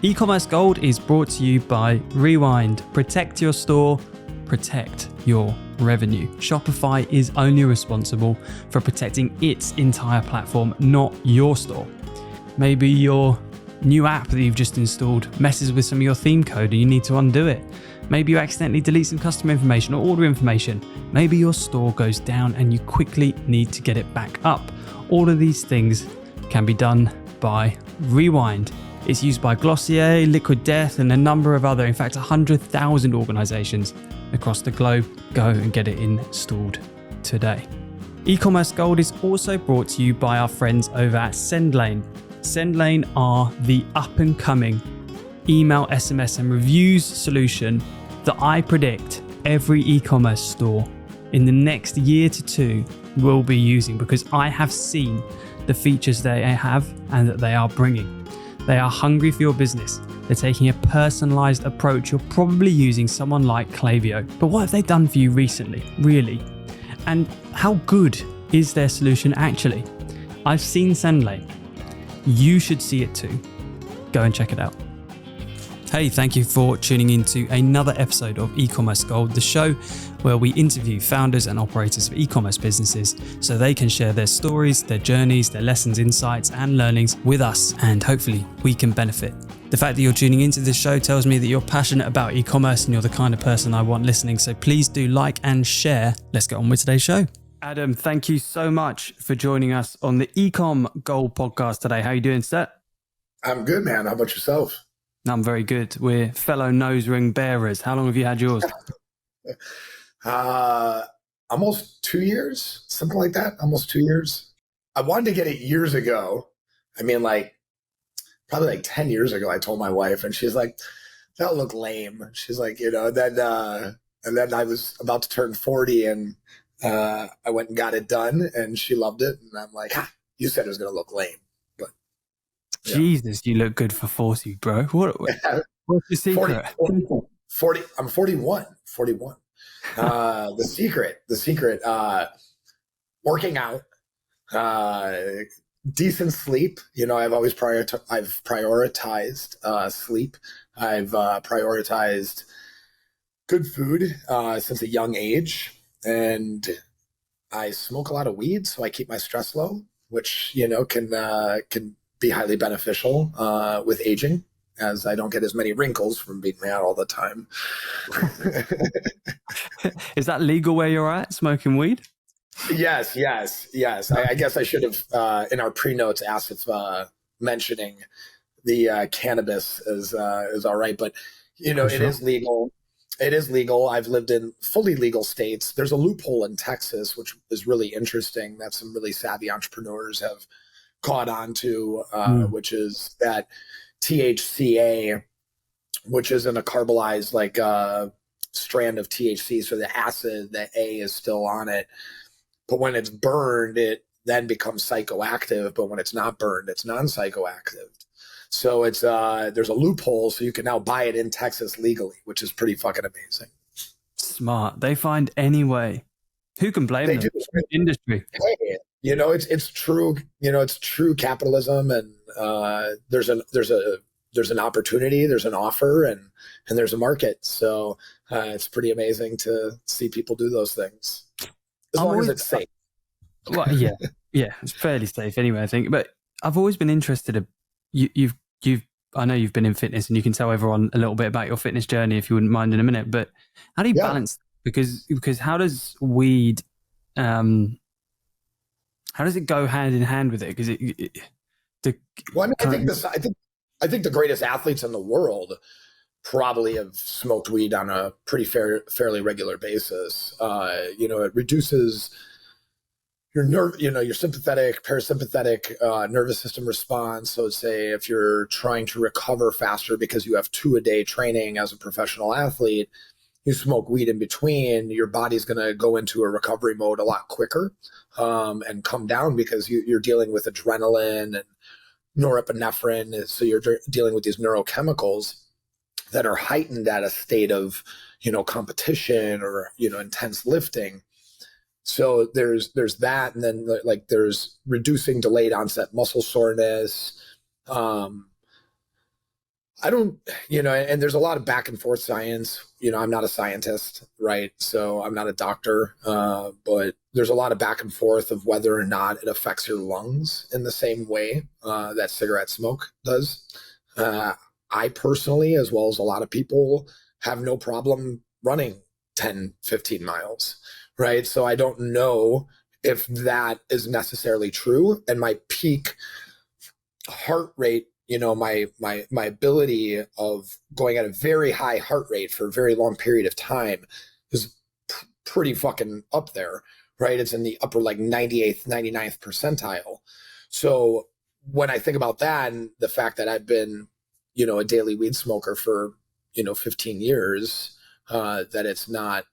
E-commerce Gold is brought to you by Rewind. Protect your store, protect your revenue. Shopify is only responsible for protecting its entire platform, not your store. Maybe your new app that you've just installed messes with some of your theme code and you need to undo it. Maybe you accidentally delete some customer information or order information. Maybe your store goes down and you quickly need to get it back up. All of these things can be done by Rewind. It's used by Glossier, Liquid Death, and a number of other, in fact, 100,000 organizations across the globe. Go and get it installed today. E-commerce Gold is also brought to you by our friends over at SendLane. SendLane are the up-and-coming email, SMS, and reviews solution that I predict every e-commerce store in the next year to two will be using, because I have seen the features they have and that they are bringing. They are hungry for your business. They're taking a personalized approach. You're probably using someone like Klaviyo. But what have they done for you recently, really? And how good is their solution actually? I've seen SendLane. You should see it too. Go and check it out. Hey, thank you for tuning into another episode of E-commerce Gold, the show where we interview founders and operators of e-commerce businesses so they can share their stories, their journeys, their lessons, insights, and learnings with us, and hopefully we can benefit. The fact that you're tuning into this show tells me that you're passionate about e-commerce and you're the kind of person I want listening, so please do like and share. Let's get on with today's show. Adam, thank you so much for joining us on the Ecom Gold podcast today. How are you doing, sir? I'm good, man. How about yourself? I'm very good. We're fellow nose ring bearers. How long have you had yours? Almost 2 years, something like that. Almost 2 years. I wanted to get it years ago. I mean, probably 10 years ago, I told my wife, and she's like, that'll look lame. She's like, then I was about to turn 40 and I went and got it done and she loved it. And I'm like, you said it was going to look lame. Yeah. Jesus, you look good for 40, bro. What's your secret? 40, I'm 41. The secret, working out, decent sleep. I've always prioritized sleep. I've prioritized good food since a young age, and I smoke a lot of weed, so I keep my stress low, which can be highly beneficial with aging, as I don't get as many wrinkles from being out all the time. Is that legal where you're at, smoking weed? Yes. I guess I should have, in our pre-notes, asked if mentioning the cannabis is all right. But, Sure. It is legal. It is legal. I've lived in fully legal states. There's a loophole in Texas, which is really interesting, that some really savvy entrepreneurs have caught on to, which is that THCA, which isn't a carbonized strand of THC, so the acid, the A, is still on it. But when it's burned, it then becomes psychoactive. But when it's not burned, it's non-psychoactive. So it's there's a loophole, so you can now buy it in Texas legally, which is pretty fucking amazing. Smart. They find any way. Who can blame them? Industry. Hey, it's true. It's true capitalism, and there's an opportunity, there's an offer, and there's a market. So it's pretty amazing to see people do those things, as long as it's safe. Well, yeah, it's fairly safe anyway, I think. But I've always been interested. I know you've been in fitness, and you can tell everyone a little bit about your fitness journey if you wouldn't mind in a minute. But how do you balance? Because how does weed? How does it go hand in hand with it? Because I think the greatest athletes in the world probably have smoked weed on a pretty fairly regular basis. It reduces your your sympathetic, parasympathetic nervous system response. So say if you're trying to recover faster because you have 2-a-day training as a professional athlete, you smoke weed in between, your body's going to go into a recovery mode a lot quicker and come down, because you're dealing with adrenaline and norepinephrine. So you're dealing with these neurochemicals that are heightened at a state of, competition or, intense lifting. So there's that. And then there's reducing delayed onset muscle soreness. I don't, and there's a lot of back and forth science. I'm not a scientist, right? So I'm not a doctor, but there's a lot of back and forth of whether or not it affects your lungs in the same way that cigarette smoke does. I personally, as well as a lot of people, have no problem running 10, 15 miles, right? So I don't know if that is necessarily true. And my peak heart rate, my ability of going at a very high heart rate for a very long period of time is pretty fucking up there, right? It's in the upper like 98th, 99th percentile. So when I think about that and the fact that I've been, a daily weed smoker for, 15 years, that it's not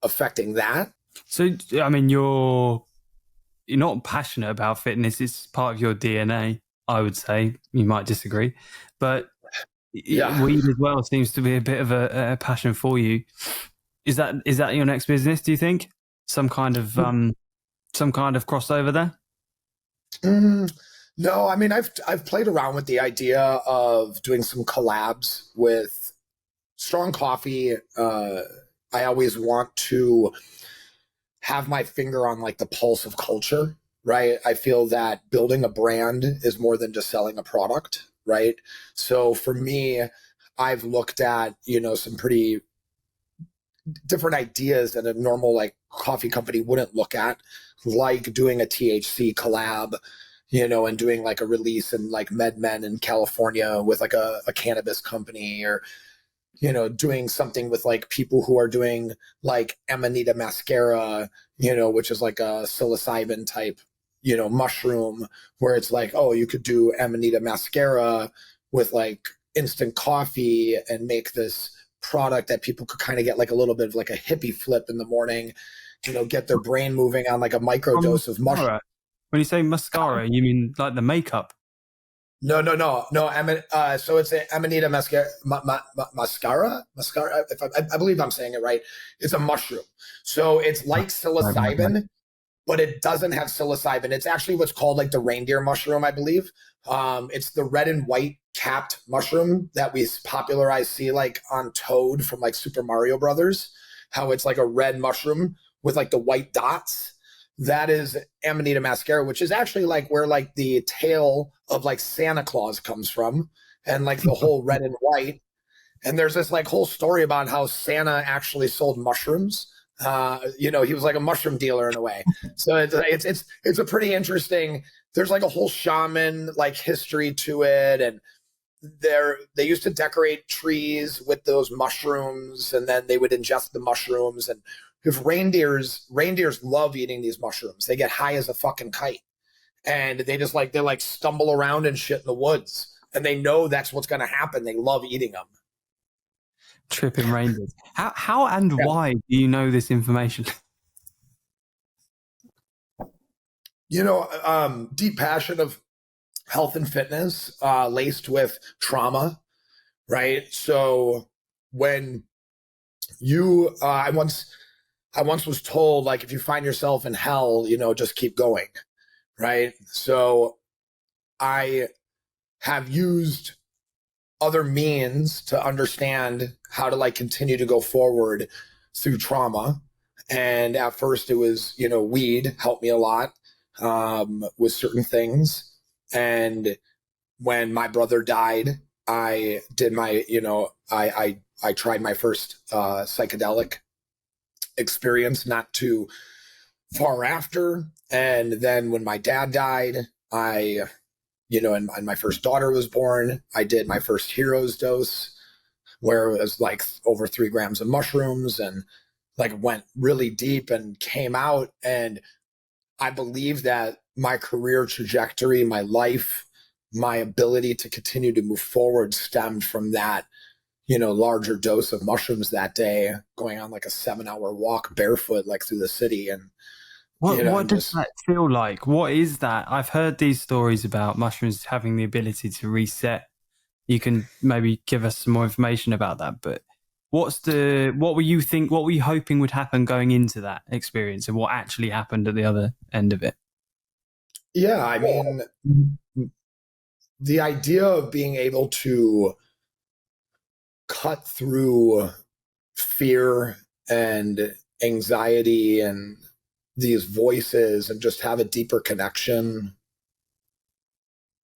affecting that. So, I mean, you're not passionate about fitness. It's part of your DNA, I would say. You might disagree, but Yeah. weed as well seems to be a bit of a passion for you. Is that your next business, do you think? Some kind of crossover there? No, I mean, I've played around with the idea of doing some collabs with Strong Coffee. I always want to have my finger on like the pulse of culture, right? I feel that building a brand is more than just selling a product, right? So for me, I've looked at, some pretty different ideas that a normal like coffee company wouldn't look at, like doing a THC collab, and doing like a release in like MedMen in California with like a cannabis company, or, doing something with like people who are doing like Amanita mascara, which is like a psilocybin type, mushroom, where it's like, oh, you could do Amanita mascara with like instant coffee and make this product that people could kind of get like a little bit of like a hippie flip in the morning, get their brain moving on like a micro dose of mushroom. When you say mascara, you mean like the makeup? No. So it's an Amanita mascara. I believe I'm saying it right. It's a mushroom. So it's like psilocybin, but it doesn't have psilocybin. It's actually what's called like the reindeer mushroom, I believe. It's the red and white capped mushroom that we popularized, see like on Toad from like Super Mario Brothers, how it's like a red mushroom with like the white dots. That is Amanita mascara, which is actually like where like the tail of like Santa Claus comes from, and like the whole red and white. And there's this like whole story about how Santa actually sold mushrooms. He was like a mushroom dealer in a way. So it's a pretty interesting. There's like a whole shaman like history to it, and they used to decorate trees with those mushrooms, and then they would ingest the mushrooms. And if reindeers love eating these mushrooms, they get high as a fucking kite, and they stumble around and shit in the woods, and they know that's what's going to happen. They love eating them. Tripping reindeers. How and why do you know this information? Deep passion of health and fitness, laced with trauma, right? So when I once was told, like, if you find yourself in hell, just keep going, right? So I have used other means to understand how to like continue to go forward through trauma. And at first it was, weed helped me a lot with certain things. And when my brother died, I did my, I tried my first psychedelic experience not too far after. And then when my dad died, and my first daughter was born, I did my first hero's dose, where it was like over 3 grams of mushrooms, and like went really deep and came out. And I believe that my career trajectory, my life, my ability to continue to move forward stemmed from that, larger dose of mushrooms that day, going on like a 7-hour walk barefoot, like through the city. And what does that feel like? What is that? I've heard these stories about mushrooms having the ability to reset. You can maybe give us some more information about that, but what were you hoping would happen going into that experience, and what actually happened at the other end of it? Yeah, I mean, the idea of being able to cut through fear and anxiety and these voices and just have a deeper connection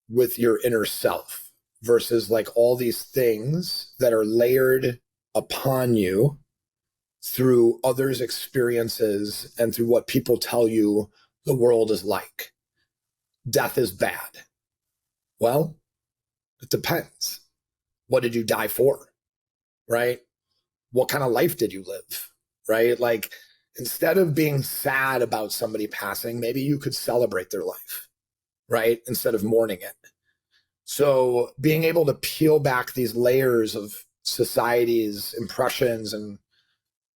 with your inner self versus like all these things that are layered upon you through others' experiences and through what people tell you the world is like. Death is bad. Well, it depends. What did you die for? Right? What kind of life did you live? Right? Like, instead of being sad about somebody passing, maybe you could celebrate their life, right? Instead of mourning it. So being able to peel back these layers of society's impressions and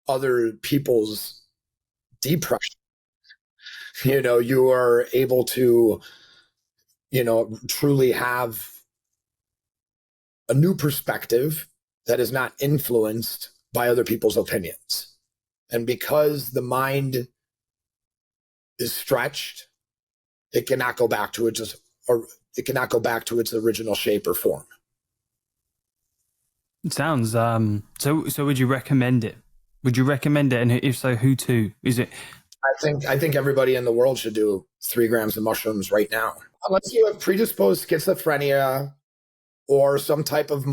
other people's depression, you are able to, truly have a new perspective that is not influenced by other people's opinions. And because the mind is stretched, it cannot go back to its original shape or form. It sounds so would you recommend it? Would you recommend it? And if so, who to? Is it? I think everybody in the world should do 3 grams of mushrooms right now. Unless you have predisposed schizophrenia or some type of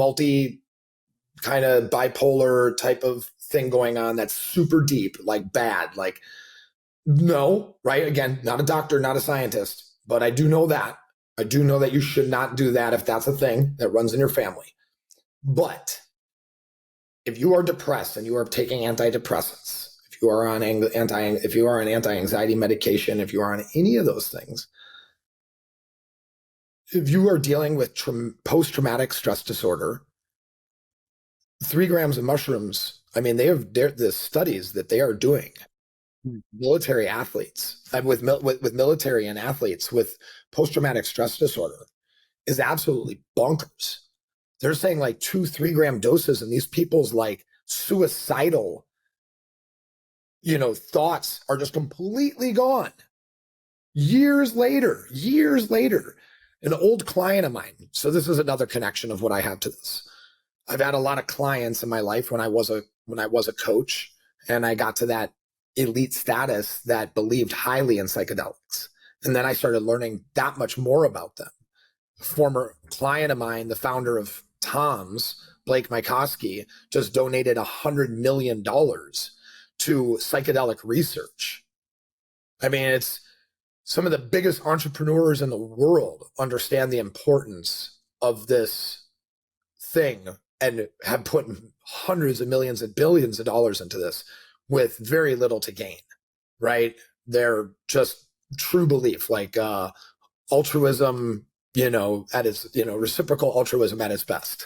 kind of bipolar type of thing going on that's super deep, like bad, like no, right? Again, not a doctor, not a scientist, but I do know that you should not do that if that's a thing that runs in your family. But if you are depressed and you are taking antidepressants, if you are on anti-anxiety medication, if you are on any of those things, if you are dealing with post-traumatic stress disorder, 3 grams of mushrooms, I mean, the studies that they are doing, military athletes, with military and athletes with post-traumatic stress disorder is absolutely bonkers. They're saying like 2-3 gram doses, and these people's like suicidal, thoughts are just completely gone. Years later, an old client of mine. So this is another connection of what I have to this. I've had a lot of clients in my life when I was a coach, and I got to that elite status that believed highly in psychedelics. And then I started learning that much more about them. A former client of mine, the founder of Tom's, Blake Mykoski, just donated $100 million to psychedelic research. I mean, it's some of the biggest entrepreneurs in the world understand the importance of this thing and have put hundreds of millions and billions of dollars into this with very little to gain, right? They're just true belief, like altruism, at its, reciprocal altruism at its best.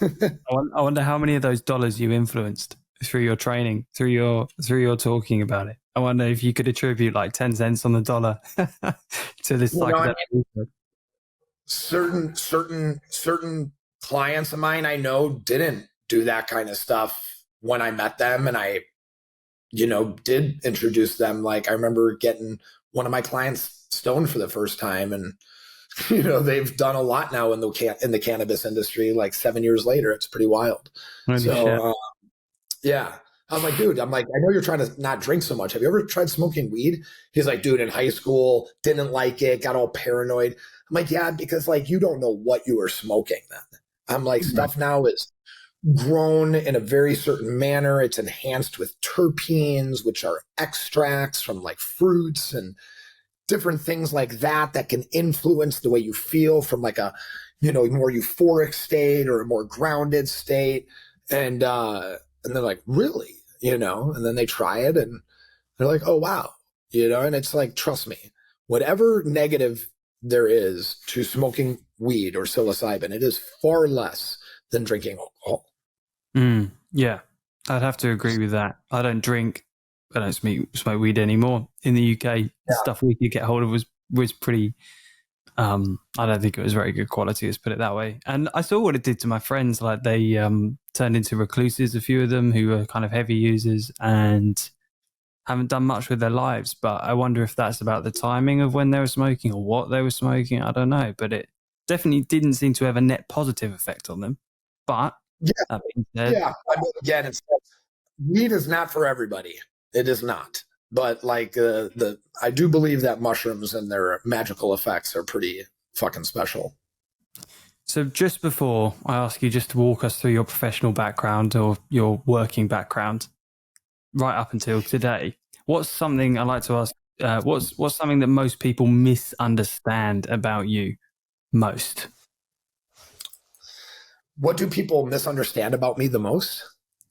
I wonder how many of those dollars you influenced through your training, through your talking about it. I wonder if you could attribute like 10 cents on the dollar to this psychedelic. Certain clients of mine I know didn't do that kind of stuff when I met them, and I, did introduce them. Like, I remember getting one of my clients stoned for the first time, and they've done a lot now in the cannabis industry. Like 7 years later, it's pretty wild. Yeah. I'm like, dude, I know you're trying to not drink so much. Have you ever tried smoking weed? He's like, dude, in high school, didn't like it, got all paranoid. I'm like, yeah, because like, you don't know what you were smoking then. I'm like, stuff now is grown in a very certain manner. It's enhanced with terpenes, which are extracts from like fruits and different things like that can influence the way you feel from like a, more euphoric state or a more grounded state. And they're like, really? And then they try it and they're like, oh, wow. And it's like, trust me, whatever negative there is to smoking weed or psilocybin, it is far less than drinking alcohol. Yeah, I'd have to agree with that. I don't drink. I don't smoke weed anymore. In the UK, the stuff we could get hold of was pretty, I don't think it was very good quality, let's put it that way. And I saw what it did to my friends. Like they turned into recluses, a few of them who were kind of heavy users and haven't done much with their lives. But I wonder if that's about the timing of when they were smoking or what they were smoking. I don't know. But Definitely didn't seem to have a net positive effect on them. But Yeah, that being said, yeah. I mean, again, it's weed is not for everybody. It is not. But like I do believe that mushrooms and their magical effects are pretty fucking special. so just before I ask you just to walk us through your professional background or your working background, right up until today, what's something I like to ask? What's something that most people misunderstand about you most? What do people misunderstand about me the most?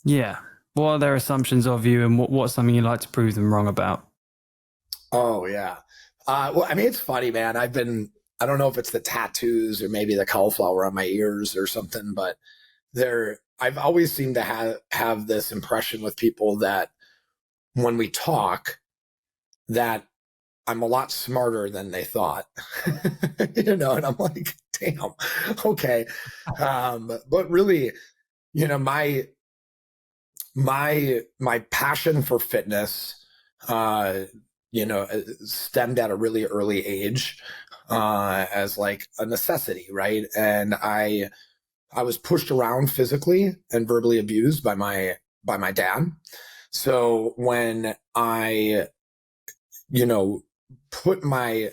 Yeah. What are their assumptions of you, and what's something you like to prove them wrong about? Oh yeah. Well, I mean, it's funny, man. I don't know if it's the tattoos or maybe the cauliflower on my ears or something, but I've always seemed to have this impression with people that when we talk, that I'm a lot smarter than they thought, and I'm like, damn, okay. But really, my passion for fitness, stemmed at a really early age, as like a necessity, right? And I was pushed around physically and verbally abused by my dad. So when I, put my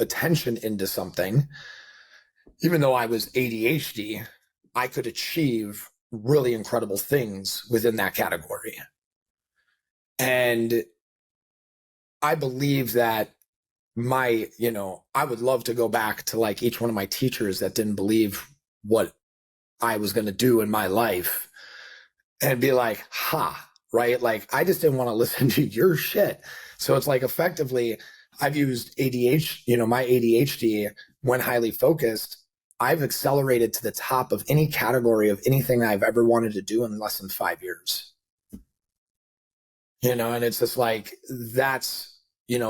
attention into something, even though I was ADHD, I could achieve really incredible things within that category. And I believe that I would love to go back to like each one of my teachers that didn't believe what I was going to do in my life and be like, right? Like, I just didn't want to listen to your shit. So it's like, effectively, I've used ADHD, my ADHD, when highly focused, I've accelerated to the top of any category of anything I've ever wanted to do in less than 5 years. And it's just like, that's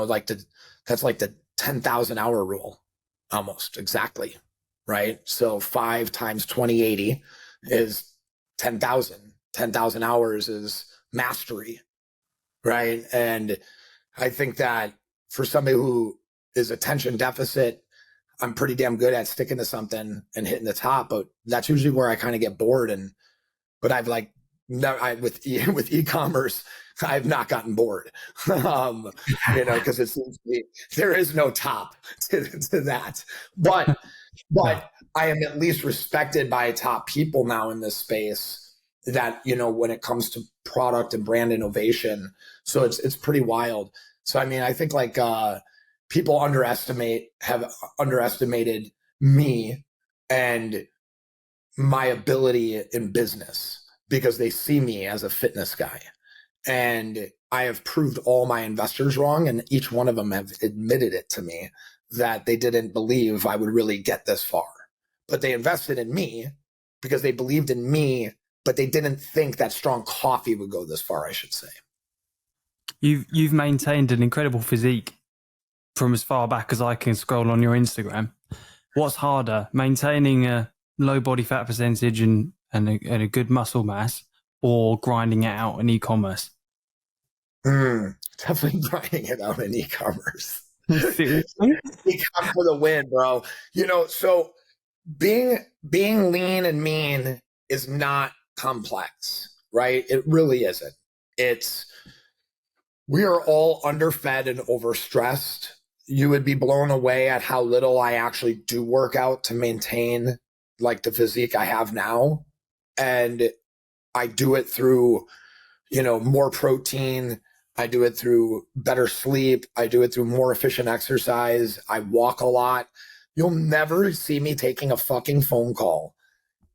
like the 10,000 hour rule, almost exactly. Right. So 5 times 2080 is 10,000. 10,000 hours is mastery. Right. And I think that for somebody who is attention deficit, I'm pretty damn good at sticking to something and hitting the top, but that's usually where I kind of get bored. But I've like, with e-commerce, I've not gotten bored, because it seems to me there is no top to that. But I am at least respected by top people now in this space that, when it comes to product and brand innovation. So it's pretty wild. So, I mean, I think like people have underestimated me and my ability in business because they see me as a fitness guy. And I have proved all my investors wrong, and each one of them have admitted it to me that they didn't believe I would really get this far. But they invested in me because they believed in me, but they didn't think that strong coffee would go this far, I should say. You've maintained an incredible physique from as far back as I can scroll on your Instagram. What's harder, maintaining a low body fat percentage and a good muscle mass, or grinding it out in e-commerce? Definitely grinding it out in e-commerce. Seriously? E-com for the win, bro. So being lean and mean is not complex, right? It really isn't. We are all underfed and overstressed. You would be blown away at how little I actually do work out to maintain like the physique I have now. And I do it through, more protein. I do it through better sleep. I do it through more efficient exercise. I walk a lot. You'll never see me taking a fucking phone call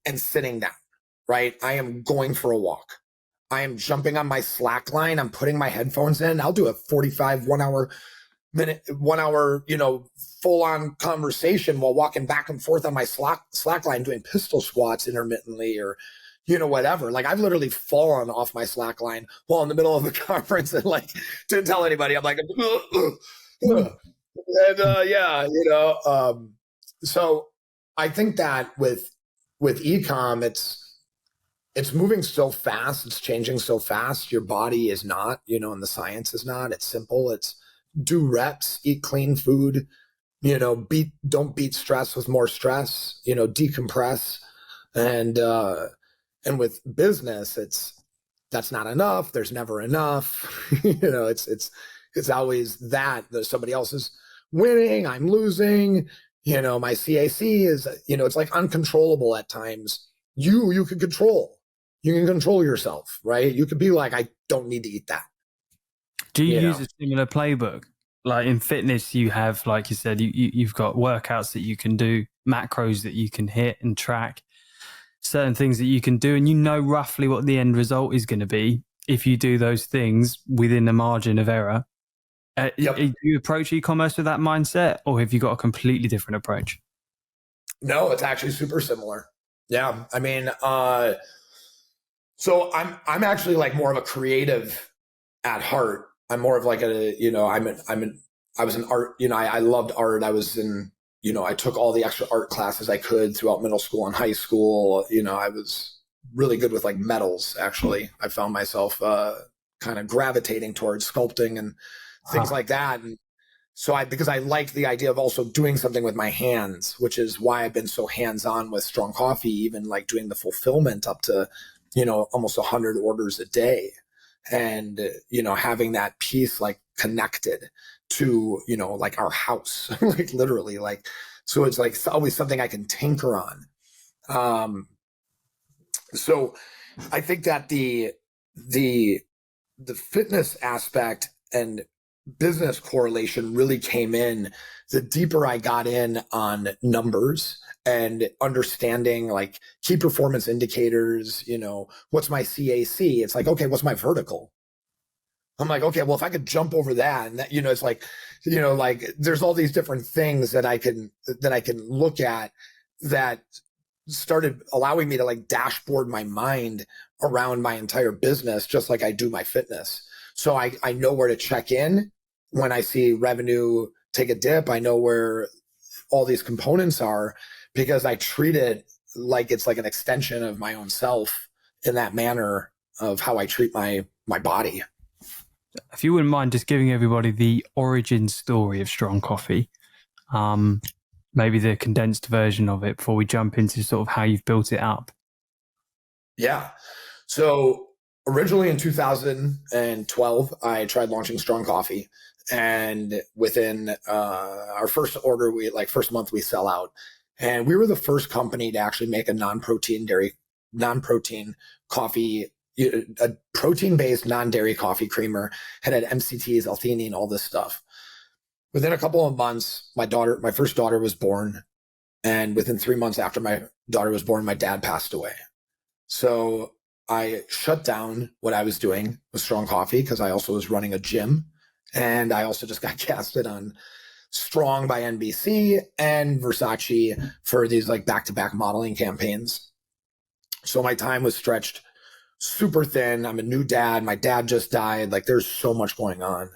and sitting down, right? I am going for a walk. I am jumping on my Slack line. I'm putting my headphones in. I'll do a 45, 1 hour, full on conversation while walking back and forth on my Slack line, doing pistol squats intermittently or, whatever. Like, I've literally fallen off my Slack line while in the middle of the conference and like didn't tell anybody. I'm like, so I think that with e-com, it's moving so fast. It's changing so fast. Your body is not, and the science is not. It's simple. It's do reps, eat clean food, don't beat stress with more stress, decompress. And with business, that's not enough. There's never enough. It's always that there's somebody else is winning, I'm losing. My CAC is, it's like uncontrollable at times. You can control. You can control yourself, right? You could be like, I don't need to eat that. Do you use a similar playbook? Like in fitness, you have, like you said, you've got workouts that you can do, macros that you can hit and track, certain things that you can do, and you know roughly what the end result is going to be if you do those things within the margin of error. Yep. Do you approach e-commerce with that mindset, or have you got a completely different approach? No, it's actually super similar. Yeah. I mean, so I'm actually like more of a creative at heart. I'm more of like I was in art, I loved art. I was in, I took all the extra art classes I could throughout middle school and high school. I was really good with like metals. Actually, I found myself kind of gravitating towards sculpting and things like that. And so because I liked the idea of also doing something with my hands, which is why I've been so hands-on with Strong Coffee, even like doing the fulfillment up to, almost 100 orders a day. And, having that piece like connected to, like our house, like literally, like, so it's like always something I can tinker on. So I think that the fitness aspect and business correlation really came in the deeper I got in on numbers and understanding like key performance indicators. What's my CAC? It's like, okay, what's my vertical? I'm like, okay, well, if I could jump over that, and that, it's like, like there's all these different things that I can look at that started allowing me to like dashboard my mind around my entire business, just like I do my fitness. So I know where to check in when I see revenue take a dip. I know where all these components are because I treat it like it's like an extension of my own self in that manner of how I treat my body. If you wouldn't mind just giving everybody the origin story of Strong Coffee, maybe the condensed version of it before we jump into sort of how you've built it up. Yeah. So originally in 2012, I tried launching Strong Coffee, and within our first order, first month we sell out, and we were the first company to actually make a non-protein coffee, a protein-based non-dairy coffee creamer, had MCTs, L-theanine, all this stuff. Within a couple of months, my first daughter was born, and within 3 months after my daughter was born, my dad passed away. So I shut down what I was doing with Strong Coffee because I also was running a gym, and I also just got casted on Strong by NBC and Versace for these like back-to-back modeling campaigns. So my time was stretched super thin. I'm a new dad. My dad just died. Like there's so much going on.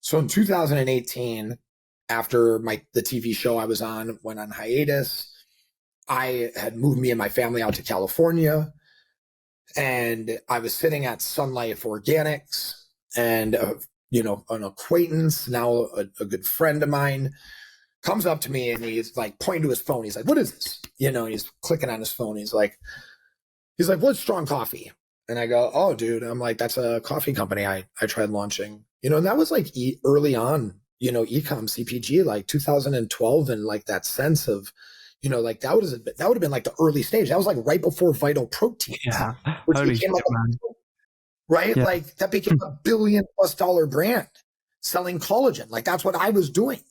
So in 2018, after the TV show I was on went on hiatus, I had moved me and my family out to California. And I was sitting at Sun Life Organics, and an acquaintance, now a good friend of mine, comes up to me and he's like pointing to his phone. He's like, "What is this?" And he's clicking on his phone. He's like, "What's Strong Coffee?" And I go, "Oh, dude," I'm like, "That's a coffee company I tried launching." And that was like early on, e-com CPG, like 2012, and like that sense of, like that would have been like the early stage. That was like right before Vital Protein, which became right? Yeah. Like that became $1 billion+ brand selling collagen. Like that's what I was doing.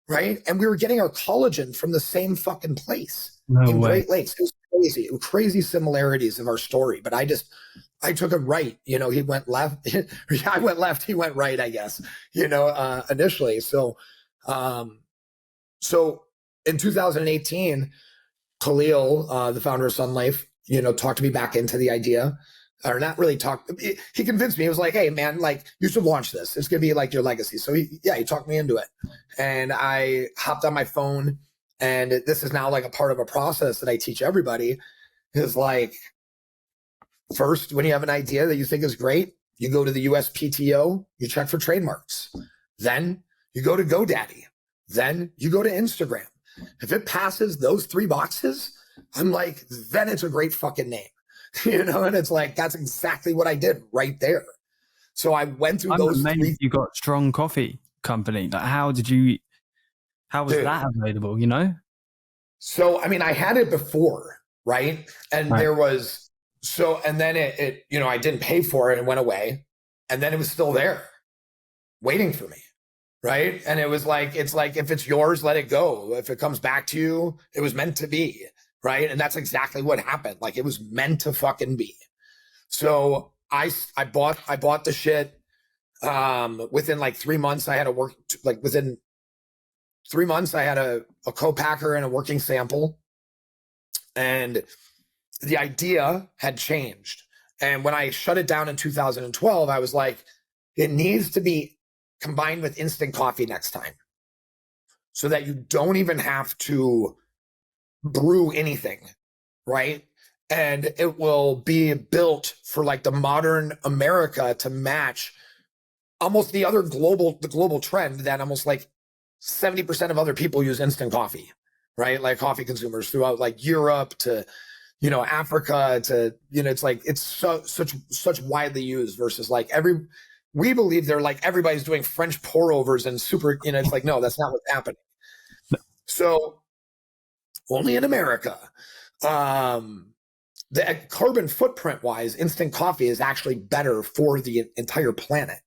Right. And we were getting our collagen from the same fucking place in Great Lakes. It was crazy. It was crazy similarities of our story. But I took him right. He went left. I went left. He went right, I guess, initially. So in 2018, Khalil, the founder of Sun Life, talked me back into the idea. Or not really talk. He convinced me. He was like, "Hey man, like you should launch this. It's going to be like your legacy." So he talked me into it, and I hopped on my phone, and this is now like a part of a process that I teach everybody is like, first, when you have an idea that you think is great, you go to the USPTO, you check for trademarks. Then you go to GoDaddy. Then you go to Instagram. If it passes those 3 boxes, I'm like, then it's a great fucking name. And it's like, that's exactly what I did right there. So I went through those amazed 3. You got Strong Coffee Company. Like, how was that available? So, I mean, I had it before, right? And Right. there was, and then it, I didn't pay for it and went away. And then it was still there waiting for me. Right. And it's like, if it's yours, let it go. If it comes back to you, it was meant to be. Right. And that's exactly what happened. Like, it was meant to fucking be. So I bought the shit. Within like 3 months, I had within 3 months, I had a co-packer and a working sample. And the idea had changed. And when I shut it down in 2012, I was like, it needs to be combined with instant coffee next time, so that you don't even have to brew anything, right? And it will be built for like the modern America to match almost the global trend that almost like 70% of other people use instant coffee, right? Like coffee consumers throughout like Europe to, Africa to, it's like, it's such widely used versus like we believe they're like, everybody's doing French pour overs and super, it's like, no, that's not what's happening. So only in America, the carbon footprint wise, instant coffee is actually better for the entire planet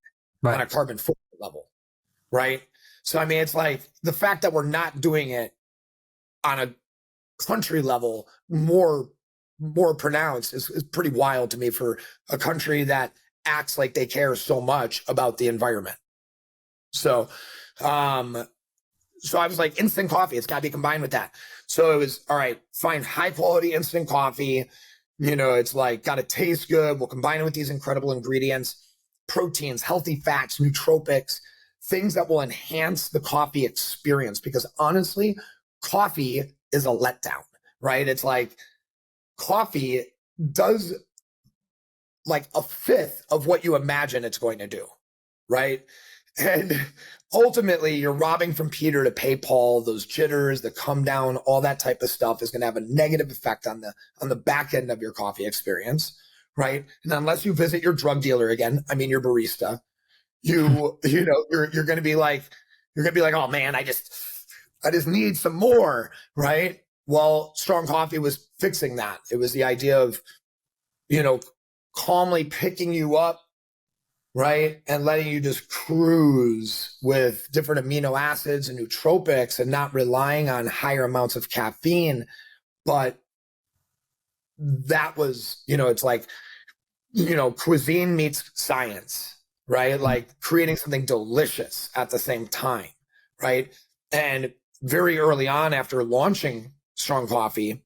on a carbon footprint level. Right. So, I mean, it's like the fact that we're not doing it on a country level more pronounced is pretty wild to me for a country that acts like they care so much about the environment. So I was like, instant coffee, it's got to be combined with that. So it was, all right, find high quality instant coffee. It's like, got to taste good. We'll combine it with these incredible ingredients, proteins, healthy fats, nootropics, things that will enhance the coffee experience. Because honestly, coffee is a letdown, right? It's like coffee does like a fifth of what you imagine it's going to do, right? And ultimately, you're robbing from Peter to pay Paul. Those jitters, the come down, all that type of stuff is going to have a negative effect on the back end of your coffee experience, right? And unless you visit your drug dealer again, I mean your barista, you're going to be like, oh man, I just need some more, right? Well, Strong Coffee was fixing that. It was the idea of, calmly picking you up, right? And letting you just cruise with different amino acids and nootropics and not relying on higher amounts of caffeine. But that was, it's like, cuisine meets science, right? Like creating something delicious at the same time, right? And very early on after launching Strong Coffee,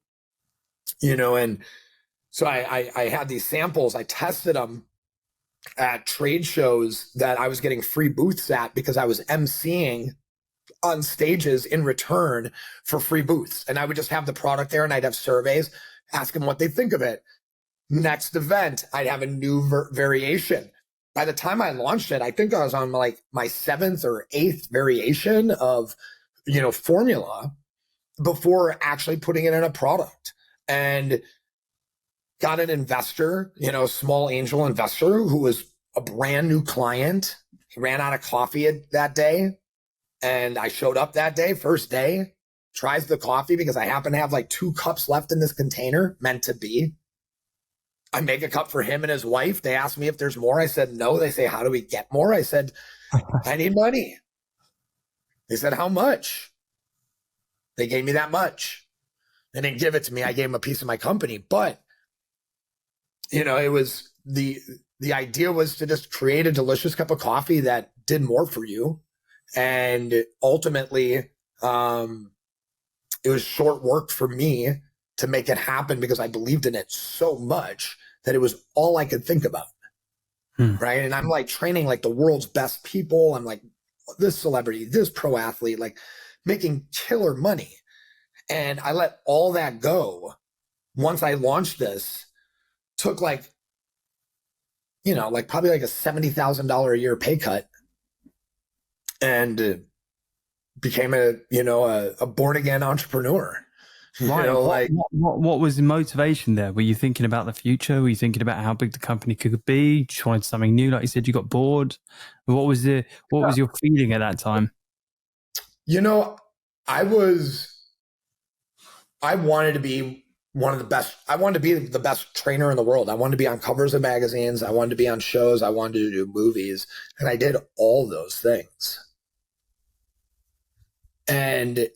and so I had these samples, I tested them at trade shows that I was getting free booths at because I was emceeing on stages in return for free booths. And I would just have the product there and I'd have surveys, ask them what they think of it. Next event, I'd have a new variation. By the time I launched it, I think I was on like my 7th or 8th variation of, formula before actually putting it in a product. And got an investor, small angel investor who was a brand new client. He ran out of coffee that day. And I showed up that day, first day, tries the coffee because I happen to have like 2 cups left in this container, meant to be. I make a cup for him and his wife. They asked me if there's more. I said, no. They say, how do we get more? I said, I need money. They said, how much? They gave me that much. They didn't give it to me. I gave them a piece of my company, but it was the idea was to just create a delicious cup of coffee that did more for you. And ultimately, it was short work for me to make it happen because I believed in it so much that it was all I could think about. Right. And I'm like training like the world's best people. I'm like this celebrity, this pro athlete, like making killer money. And I let all that go once I launched this. Took like probably like a $70,000 a year pay cut. And became a born again entrepreneur. Right. Like What was the motivation there? Were you thinking about the future? Were you thinking about how big the company could be? Just wanted something new, like you said, you got bored. What was your feeling at that time? I wanted to be one of the best. I wanted to be the best trainer in the world. I wanted to be on covers of magazines. I wanted to be on shows. I wanted to do movies. And I did all those things. And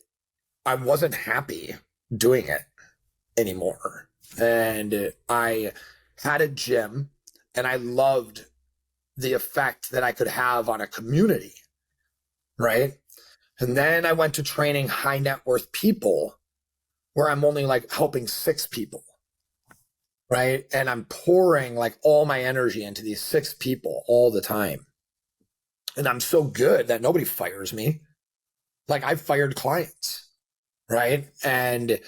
I wasn't happy doing it anymore. And I had a gym, and I loved the effect that I could have on a community, right? And then I went to training high net worth people where I'm only like helping 6 people, right? And I'm pouring like all my energy into these 6 people all the time. And I'm so good that nobody fires me. Like I fired clients, right? And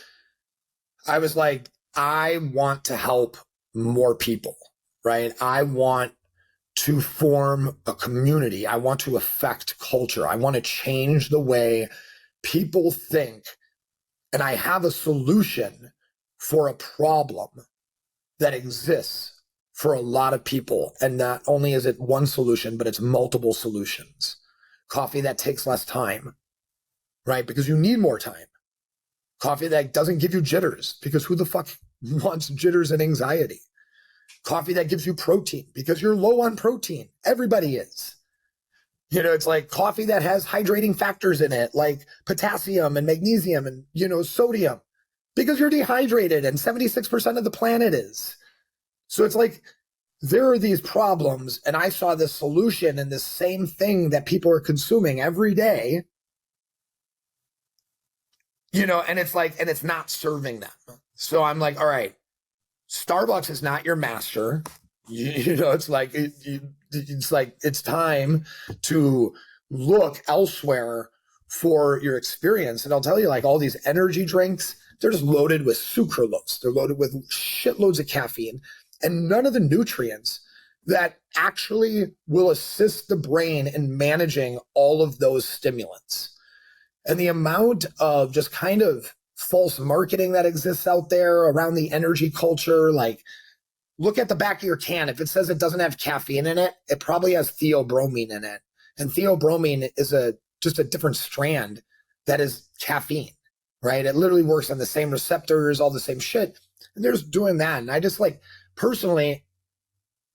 I was like, I want to help more people, right? I want to form a community. I want to affect culture. I want to change the way people think. And I have a solution for a problem that exists for a lot of people. And not only is it one solution, but it's multiple solutions. Coffee that takes less time, right? Because you need more time. Coffee that doesn't give you jitters, because who the fuck wants jitters and anxiety? Coffee that gives you protein, because you're low on protein. Everybody is. It's like coffee that has hydrating factors in it, like potassium and magnesium and, sodium, because you're dehydrated and 76% of the planet is. So it's like there are these problems, and I saw this solution in the same thing that people are consuming every day, and it's like, and it's not serving them. So I'm like, all right, Starbucks is not your master. It's like it's time to look elsewhere for your experience. And I'll tell you, like all these energy drinks, they're just loaded with sucralose. They're loaded with shitloads of caffeine and none of the nutrients that actually will assist the brain in managing all of those stimulants. And the amount of just kind of false marketing that exists out there around the energy culture, like look at the back of your can. If it says it doesn't have caffeine in it, it probably has theobromine in it. And theobromine is just a different strand that is caffeine, right? It literally works on the same receptors, all the same shit. And they're just doing that. And I just like, personally,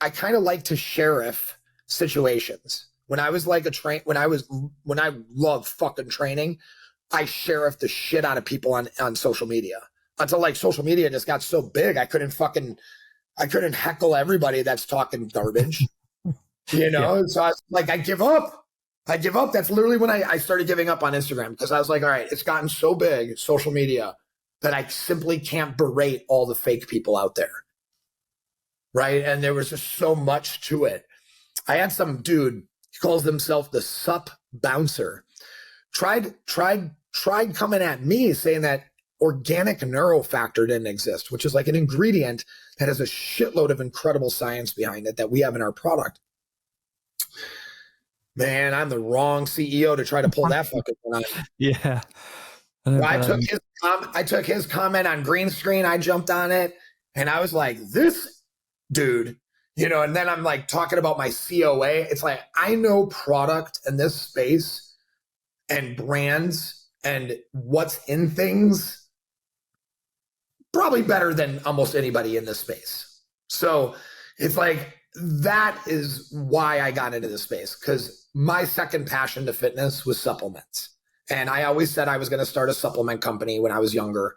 I kind of like to sheriff situations. When I was like when I loved fucking training, I sheriffed the shit out of people on social media, until like social media just got so big. I couldn't heckle everybody that's talking garbage, Yeah. So I was like, I give up. That's literally when I started giving up on Instagram, because I was like, all right, it's gotten so big, social media, that I simply can't berate all the fake people out there. Right. And there was just so much to it. I had some dude, he calls himself the sup bouncer, tried coming at me saying that organic neurofactor didn't exist, which is like an ingredient that has a shitload of incredible science behind it that we have in our product. Man, I'm the wrong CEO to try to pull that fucking one out. Yeah. I took his comment on green screen. I jumped on it and I was like, this dude, and then I'm like talking about my COA. It's like, I know product in this space and brands and what's in things probably better than almost anybody in this space. So it's like, that is why I got into this space, because my second passion to fitness was supplements. And I always said I was going to start a supplement company when I was younger.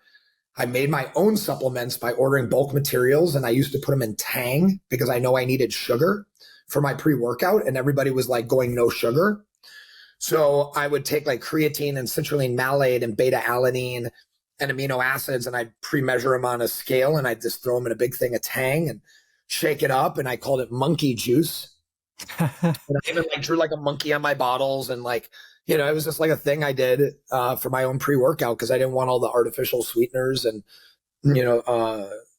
I made my own supplements by ordering bulk materials, and I used to put them in Tang because I know I needed sugar for my pre-workout, and everybody was like going no sugar. So I would take like creatine and citrulline malate and beta alanine and amino acids, and I'd pre-measure them on a scale, and I'd just throw them in a big thing of Tang and shake it up, and I called it monkey juice. And I even like drew like a monkey on my bottles, and like, it was just like a thing I did for my own pre-workout, because I didn't want all the artificial sweeteners and,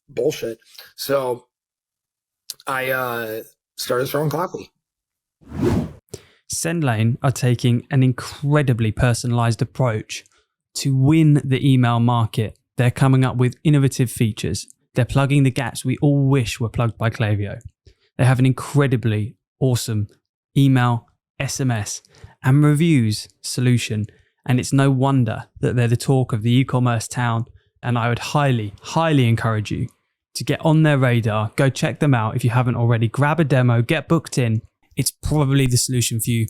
bullshit. So I started throwing coffee. SendLane are taking an incredibly personalized approach to win the email market. They're coming up with innovative features. They're plugging the gaps we all wish were plugged by Klaviyo. They have an incredibly awesome email, SMS, and reviews solution. And it's no wonder that they're the talk of the e-commerce town. And I would highly, highly encourage you to get on their radar. Go check them out if you haven't already. Grab a demo, get booked in. It's probably the solution for you.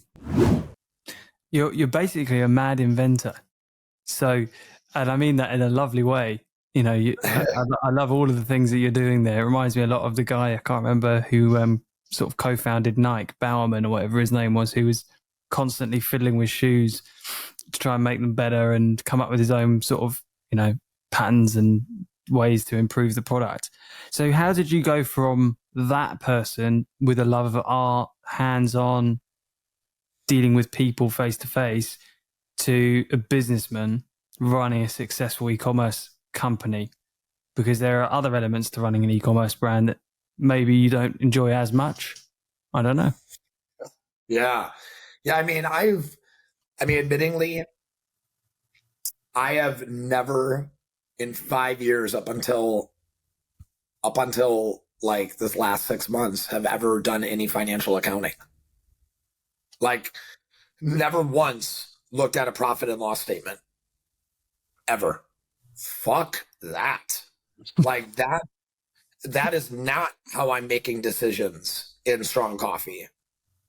You're basically a mad inventor. So, and I mean that in a lovely way. You know, I love all of the things that you're doing there. It reminds me a lot of the guy, I can't remember, who sort of co-founded Nike, Bowerman or whatever his name was, who was constantly fiddling with shoes to try and make them better and come up with his own sort of, you know, patterns and ways to improve the product. So how did you go from that person with a love of art, hands-on, dealing with people face-to-face, to a businessman running a successful e-commerce company? Because there are other elements to running an e-commerce brand that maybe you don't enjoy as much. I don't know. Yeah. I mean, admittingly, I have never in 5 years up until like this last 6 months have ever done any financial accounting. Like, never once looked at a profit and loss statement. Ever. Fuck that. Like, that is not how I'm making decisions in Strong Coffee.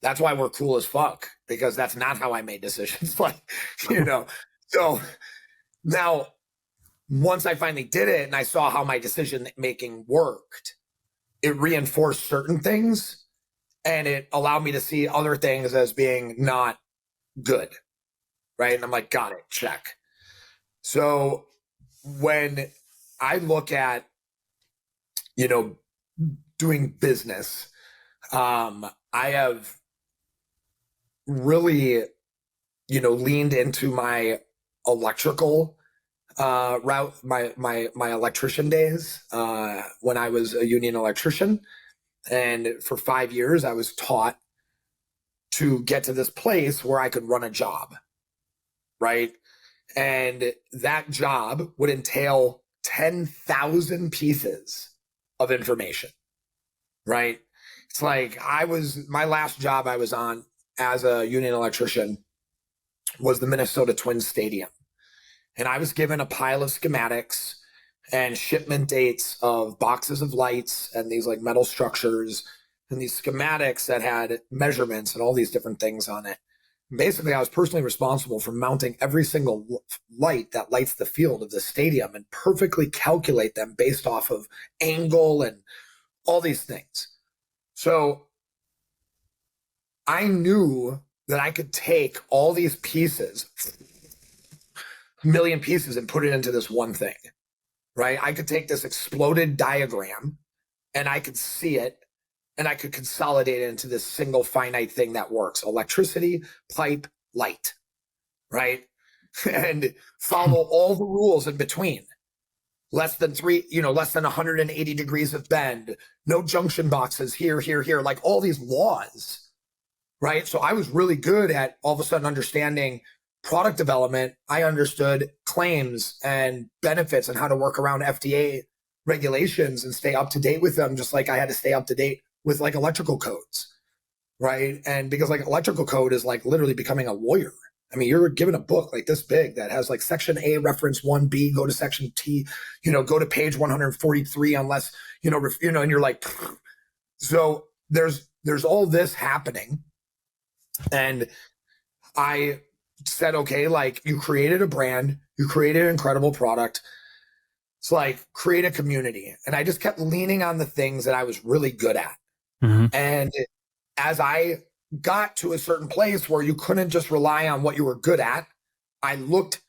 That's why we're cool as fuck, because that's not how I made decisions. Like, you know, so now once I finally did it and I saw how my decision making worked, it reinforced certain things and it allowed me to see other things as being not good. Right. And I'm like, got it. Check. So when I look at, you know, doing business, I have really, you know, leaned into my electrical route, my electrician days, when I was a union electrician. And for 5 years, I was taught to get to this place where I could run a job, right? And that job would entail 10,000 pieces of information, right? It's like my last job I was on as a union electrician was the Minnesota Twins Stadium. And I was given a pile of schematics and shipment dates of boxes of lights and these like metal structures and these schematics that had measurements and all these different things on it. Basically, I was personally responsible for mounting every single light that lights the field of the stadium and perfectly calculate them based off of angle and all these things. So I knew that I could take all these pieces, a million pieces, and put it into this one thing, right? I could take this exploded diagram and I could see it and I could consolidate it into this single finite thing that works: electricity, pipe, light, right? And follow all the rules in between. Less than 180 degrees of bend, no junction boxes here, like all these laws, right? So I was really good at all of a sudden understanding product development. I understood claims and benefits and how to work around FDA regulations and stay up to date with them, just like I had to stay up to date with like electrical codes, right? And because like electrical code is like literally becoming a lawyer. I mean, you're given a book like this big that has like section A, reference 1B, go to section T, go to page 143 unless, and you're like, pfft. So there's all this happening. And I said, okay, like, you created a brand, you created an incredible product. It's like, create a community. And I just kept leaning on the things that I was really good at. Mm-hmm. And as I got to a certain place where you couldn't just rely on what you were good at, I looked,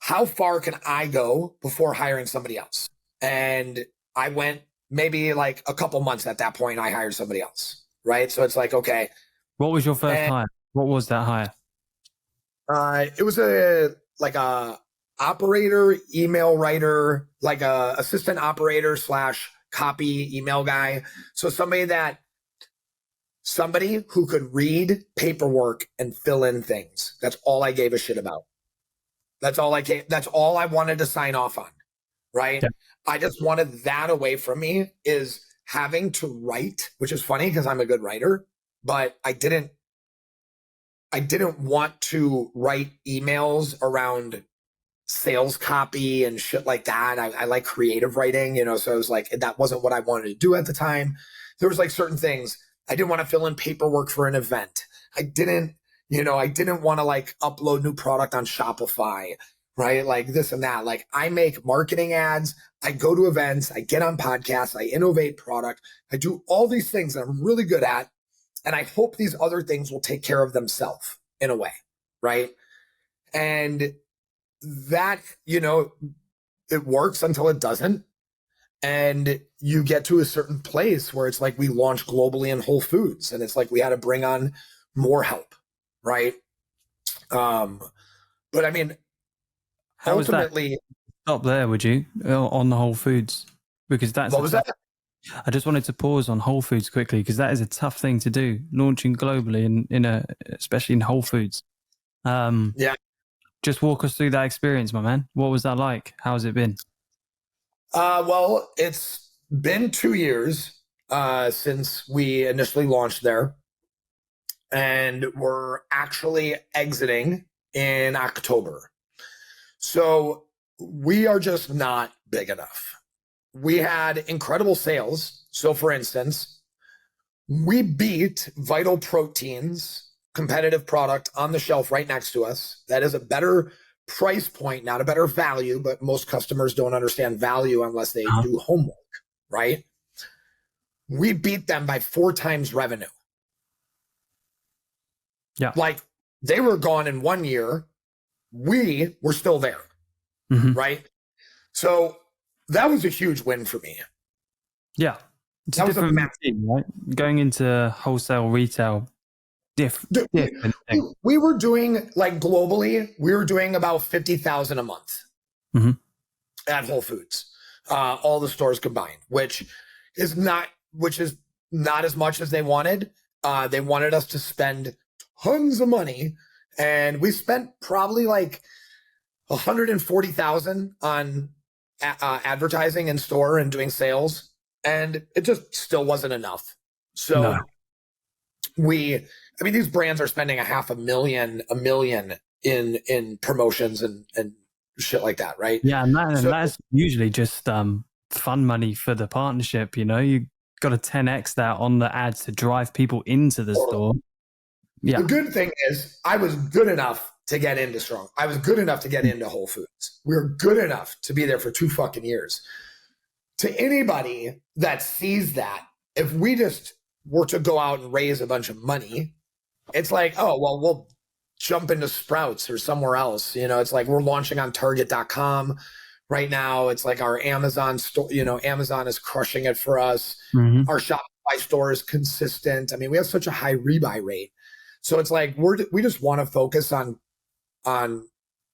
how far can I go before hiring somebody else? And I went maybe like a couple months at that point, I hired somebody else, right? So it's like, okay. What was your first hire? What was that hire? It was a operator, email writer, like a assistant operator / copy email guy. So somebody that somebody who could read paperwork and fill in things. That's all I gave a shit about. That's all I wanted to sign off on. Right. Yeah. I just wanted that away from me, is having to write, which is funny because I'm a good writer, but I didn't want to write emails around sales copy and shit like that. I like creative writing, so it was like, that wasn't what I wanted to do at the time. There was like certain things. I didn't want to fill in paperwork for an event. I didn't want to like upload new product on Shopify, right? Like this and that. Like I make marketing ads. I go to events. I get on podcasts. I innovate product. I do all these things that I'm really good at. And I hope these other things will take care of themselves in a way, right? And that, it works until it doesn't. And you get to a certain place where it's like we launch globally in Whole Foods, and it's like we had to bring on more help, right? But I mean, how ultimately, stop there, would you, on the Whole Foods? Because that's what was that? I just wanted to pause on Whole Foods quickly, because that is a tough thing to do, launching globally especially in Whole Foods. Yeah. Just walk us through that experience, my man. What was that like? How's it been? Well, it's been 2 years since we initially launched there, and we're actually exiting in October. So we are just not big enough. We had incredible sales. So for instance, we beat Vital Protein's competitive product on the shelf right next to us. That is a better price point, not a better value, but most customers don't understand value unless they do homework, right? We beat them by 4 times revenue. Yeah. Like they were gone in 1 year. We were still there, right? So that was a huge win for me. Yeah. It's that was a massive thing, right? Going into wholesale retail, different thing. We were doing, like globally, we were doing about 50,000 a month at Whole Foods, all the stores combined, which is not as much as they wanted. They wanted us to spend tons of money, and we spent probably like 140,000 on advertising in store and doing sales, and it just still wasn't enough. So these brands are spending $500,000, $1 million in promotions and shit like that, right? Yeah, and that's usually just fun money for the partnership. You got to 10x that on the ads to drive people into the store. Yeah. The good thing is I was good enough to get into Strong. I was good enough to get into Whole Foods. We were good enough to be there for 2 fucking years. To anybody that sees that, if we just were to go out and raise a bunch of money, it's like, oh, well, we'll jump into Sprouts or somewhere else. It's like we're launching on Target.com right now. It's like our Amazon store, Amazon is crushing it for us. Our Shopify store is consistent. I mean, we have such a high rebuy rate. So it's like we just want to focus on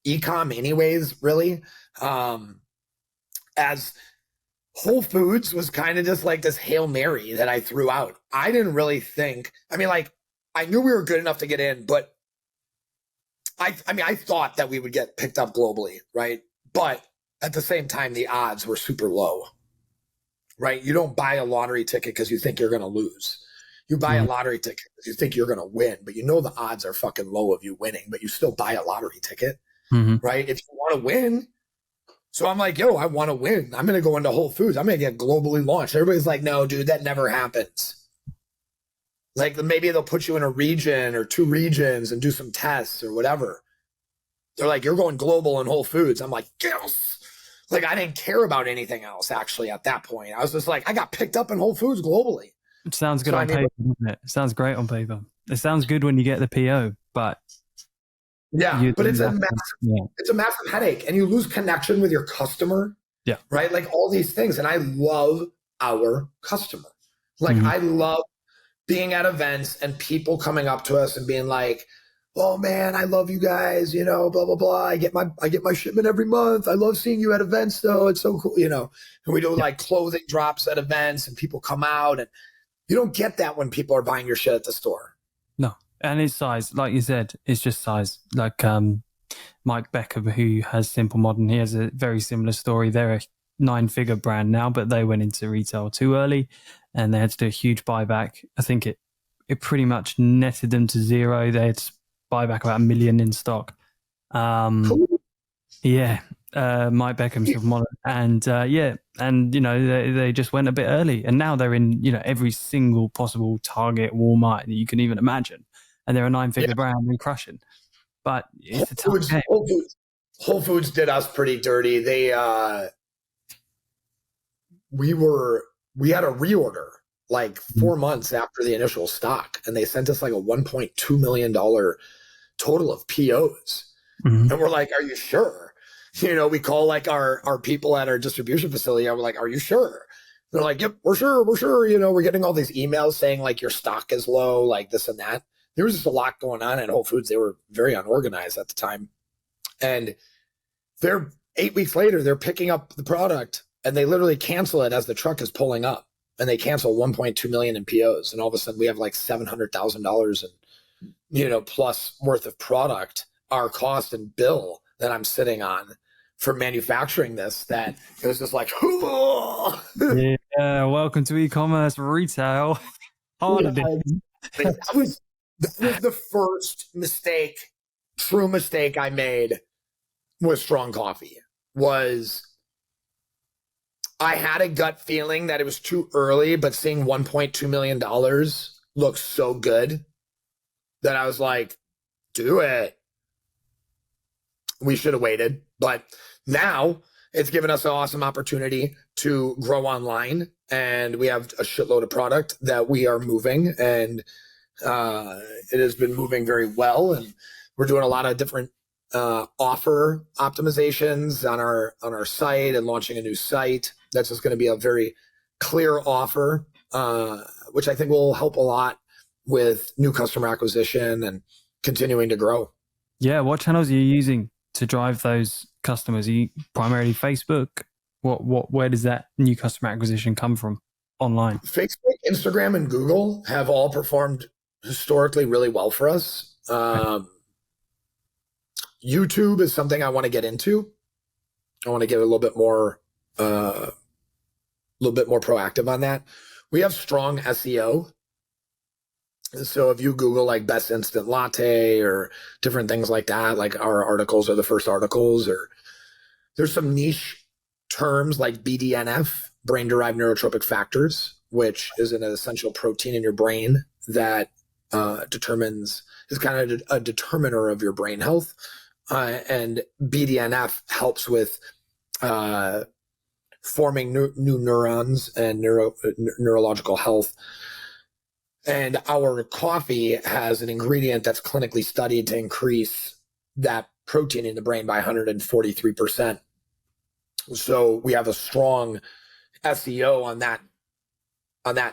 e-com anyways, really. As Whole Foods was kind of just like this Hail Mary that I threw out. I didn't really think, I knew we were good enough to get in, but I thought that we would get picked up globally, right? But at the same time, the odds were super low, right? You don't buy a lottery ticket because you think you're going to lose. You buy a lottery ticket because you think you're going to win, but the odds are fucking low of you winning, but you still buy a lottery ticket, right? If you want to win. So I'm like, I want to win. I'm going to go into Whole Foods. I'm going to get globally launched. Everybody's like, no, dude, that never happens. Like maybe they'll put you in a region or 2 regions and do some tests or whatever. They're like, you're going global in Whole Foods. I'm like, yes. Like I didn't care about anything else actually at that point. I was just like, I got picked up in Whole Foods globally. It sounds good on paper, doesn't it? It sounds great on paper. It sounds good when you get the PO, but but it's a massive headache, and you lose connection with your customer. Yeah. Right. Like all these things. And I love our customer. Like I love being at events and people coming up to us and being like, oh man, I love you guys, blah, blah, blah. I get my shipment every month. I love seeing you at events though. It's so cool, and we do like clothing drops at events and people come out and, You don't get that when people are buying your shit at the store. No. And it's size, like you said, it's just size. Like Mike Beckham, who has Simple Modern, he has a very similar story. They're a 9-figure brand now, but they went into retail too early and they had to do a huge buyback. I think it pretty much netted them to zero. They had to buy back about $1 million in stock. Yeah. Mike Beckham, Simple Modern. And and they just went a bit early, and now they're in every single possible Target, Walmart that you can even imagine, and they're a 9-figure brand and crushing. But it's a tough game. Whole Foods did us pretty dirty. They we had a reorder like 4 months after the initial stock, and they sent us like a $1.2 million total of POs. And we're like, are you sure? We call like our people at our distribution facility. I'm like, are you sure? They're like, yep, we're sure. We're getting all these emails saying like your stock is low, like this and that. There was just a lot going on at Whole Foods. They were very unorganized at the time. And they're 8 weeks later, they're picking up the product and they literally cancel it as the truck is pulling up, and they cancel 1.2 million in POs. And all of a sudden we have like $700,000 in, plus worth of product, our cost and bill that I'm sitting on for manufacturing this, that it was just like, yeah, welcome to e-commerce retail. That was the first true mistake I made with Strong Coffee. Was I had a gut feeling that it was too early, but seeing $1.2 million look so good that I was like, do it. We should have waited. But now it's given us an awesome opportunity to grow online, and we have a shitload of product that we are moving, and it has been moving very well. And we're doing a lot of different offer optimizations on our site, and launching a new site that's just going to be a very clear offer, which I think will help a lot with new customer acquisition and continuing to grow. Yeah, what channels are you using to drive those customers? Are you primarily Facebook? Where does that new customer acquisition come from online? Facebook, Instagram, and Google have all performed historically really well for us. YouTube is something I want to get into. I want to get a little bit more proactive on that. We have strong SEO. So if you Google like best instant latte or different things like that, like our articles are the first articles, or there's some niche terms like BDNF, brain derived neurotropic factors, which is an essential protein in your brain that is kind of a determiner of your brain health. And BDNF helps with forming new neurons and neurological health. And our coffee has an ingredient that's clinically studied to increase that protein in the brain by 143%. So we have a strong SEO on that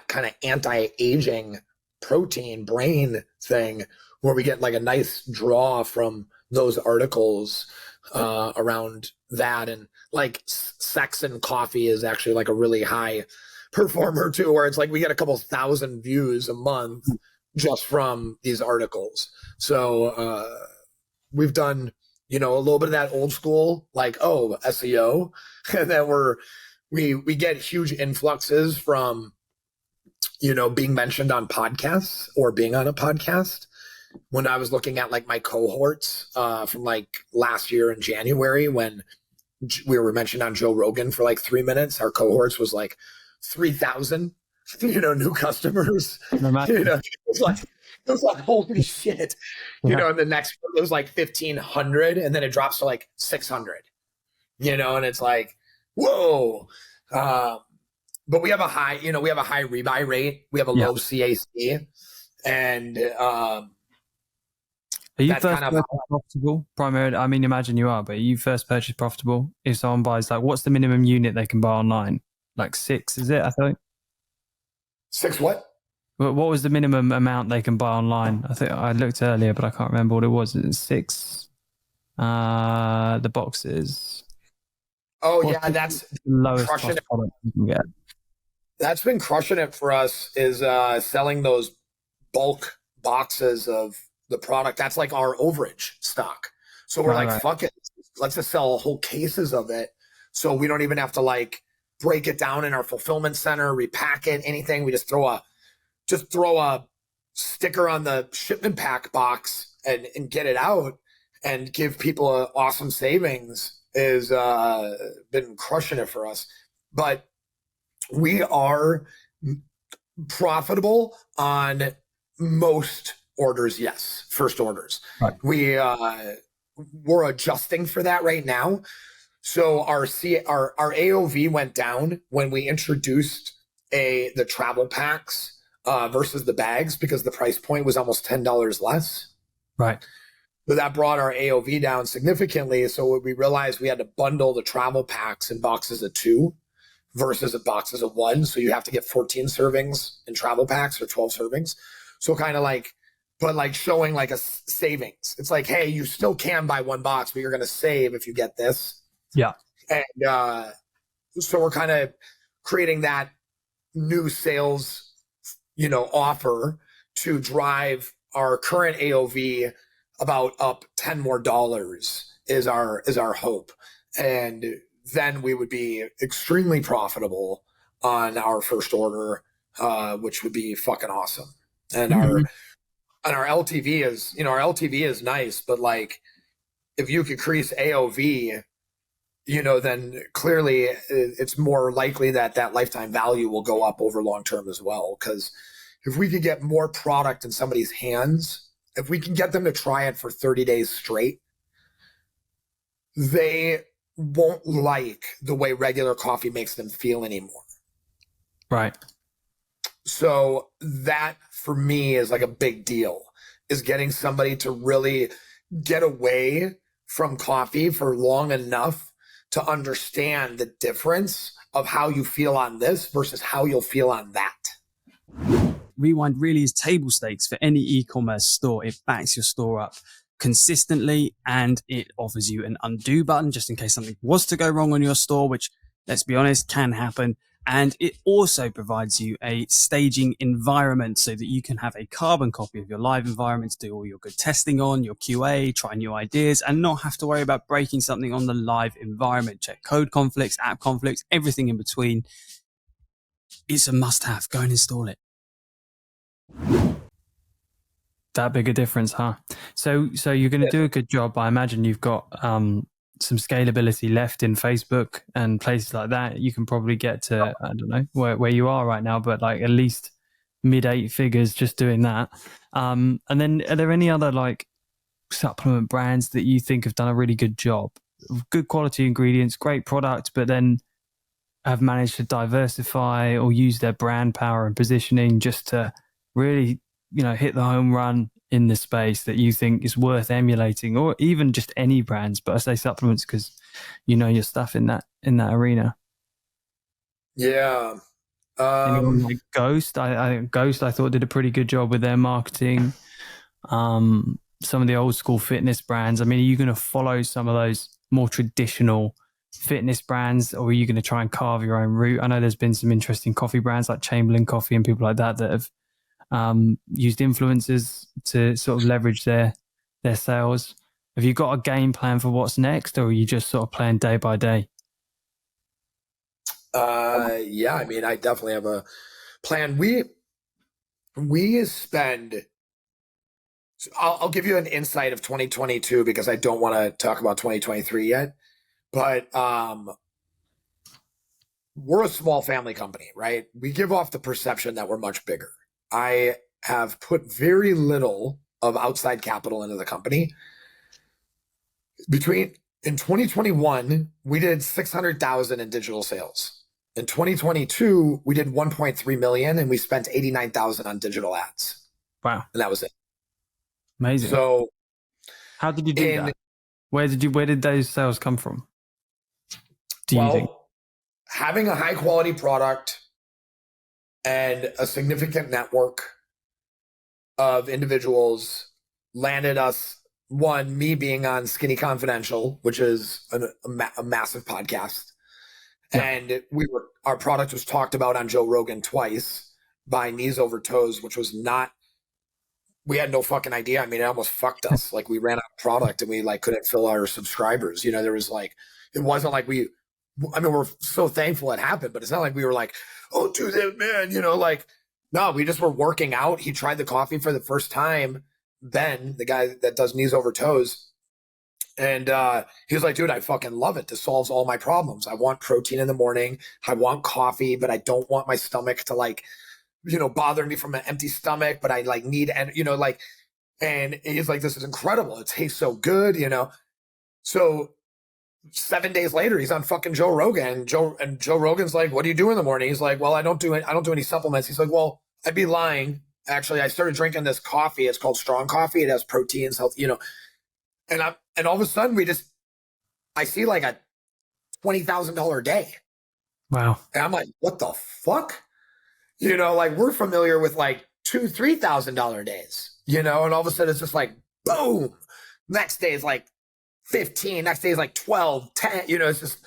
kind of anti-aging protein brain thing, where we get like a nice draw from those articles around that. And like sex and coffee is actually like a really high performer too, where it's like we get a couple thousand views a month just from these articles. So we've done a little bit of that old school, like SEO, and then we get huge influxes from being mentioned on podcasts or being on a podcast. When I was looking at like my cohorts from like last year in January, when we were mentioned on Joe Rogan for like 3 minutes, our cohorts was like 3,000, new customers. It was like holy shit. And the next one was like 1,500, and then it drops to like 600. And it's like, whoa. But we have a high rebuy rate. We have a low CAC, and are you first purchase profitable? Primarily, I mean, imagine you are, but are you first purchase profitable? If someone buys, like, what's the minimum unit they can buy online? Like 6, is it? I think 6 what? What was the minimum amount they can buy online? I think I looked earlier, but I can't remember what it was. It's 6. The boxes. Oh, yeah, that's the lowest cost product you can get. That's been crushing it for us, is selling those bulk boxes of the product. That's like our overage stock. So we're like, fuck it. Let's just sell whole cases of it. So we don't even have to like break it down in our fulfillment center, repack it, anything. We just throw a sticker on the shipment pack box and get it out and give people an awesome savings. Is been crushing it for us. But we are profitable on most orders. Yes. First orders. Right. We're adjusting for that right now. So our AOV went down when we introduced the travel packs versus the bags, because the price point was almost $10 less. Right. So that brought our AOV down significantly. So we realized we had to bundle the travel packs in boxes of 2 versus in boxes of 1. So you have to get 14 servings in travel packs or 12 servings. So kind of like, but like showing like a savings. It's like, hey, you still can buy 1 box, but you're going to save if you get this. Yeah. And so we're kind of creating that new sales, offer to drive our current AOV about up $10 more is our hope. And then we would be extremely profitable on our first order, which would be fucking awesome. And our LTV is nice, but like if you could increase AOV, then clearly it's more likely that lifetime value will go up over long term as well. Because if we could get more product in somebody's hands, if we can get them to try it for 30 days straight, they won't like the way regular coffee makes them feel anymore. Right. So that for me is like a big deal, is getting somebody to really get away from coffee for long enough to understand the difference of how you feel on this versus how you'll feel on that. Rewind really is table stakes for any e-commerce store. It backs your store up consistently, and it offers you an undo button just in case something was to go wrong on your store, which, let's be honest, can happen. And it also provides you a staging environment so that you can have a carbon copy of your live environment to do all your good testing on, your QA, try new ideas, and not have to worry about breaking something on the live environment. Check code conflicts, app conflicts, everything in between. It's a must-have. Go and install it. That big a difference, huh? So you're going to do a good job. I imagine you've got some scalability left in Facebook and places like that. You can probably get to, I don't know where you are right now, but like at least mid 8 figures just doing that. And then are there any other like supplement brands that you think have done a really good job? Good quality ingredients, great product, but then have managed to diversify or use their brand power and positioning just to really, hit the home run in the space that you think is worth emulating, or even just any brands, but I say supplements because your stuff in that arena. Yeah. Anyone like Ghost? Ghost I thought did a pretty good job with their marketing. Some of the old school fitness brands. I mean, are you going to follow some of those more traditional fitness brands, or are you going to try and carve your own route? I know there's been some interesting coffee brands like Chamberlain Coffee and people like that have used influencers to sort of leverage their sales. Have you got a game plan for what's next, or are you just sort of playing day by day? Yeah, I mean, I definitely have a plan. We spend, I'll give you an insight of 2022 because I don't want to talk about 2023 yet, but we're a small family company, right? We give off the perception that we're much bigger. I have put very little of outside capital into the company. In 2021, we did 600,000 in digital sales. In 2022, we did 1.3 million and we spent 89,000 on digital ads. Wow. And that was it. Amazing. So how did you do that? Where did those sales come from? Do you think? Having a high quality product and a significant network of individuals landed us, me being on Skinny Confidential, which is a massive podcast, Yeah. And our product was talked about on Joe Rogan twice by Knees Over Toes, which was not, we had no fucking idea. I mean, it almost fucked us. Like, we ran out of product and we like couldn't fill our subscribers. You know, there was like, it wasn't like we're so thankful it happened, but it's not like we were like, oh, do that, man. You know, like, no, we just were working out. He tried the coffee for the first time. Ben, the guy that does Knees Over Toes. And he was like, dude, I fucking love it. This solves all my problems. I want protein in the morning. I want coffee, but I don't want my stomach to like, you know, bother me from an empty stomach, but I like need, and you know, like, and he's like, this is incredible. It tastes so good, you know? So 7 days later, he's on fucking Joe Rogan. Joe Rogan's like, what do you do in the morning? He's like, well, I don't do any supplements. He's like, well, I'd be lying. Actually, I started drinking this coffee. It's called Strong Coffee. It has proteins, health, you know, and all of a sudden I see like a $20,000 day. Wow. And I'm like, what the fuck? You know, like, we're familiar with like $2,000-$3,000 days, you know, and all of a sudden it's just like, boom. Next day is like 15. Next day is like 12, 10, you know, it's just,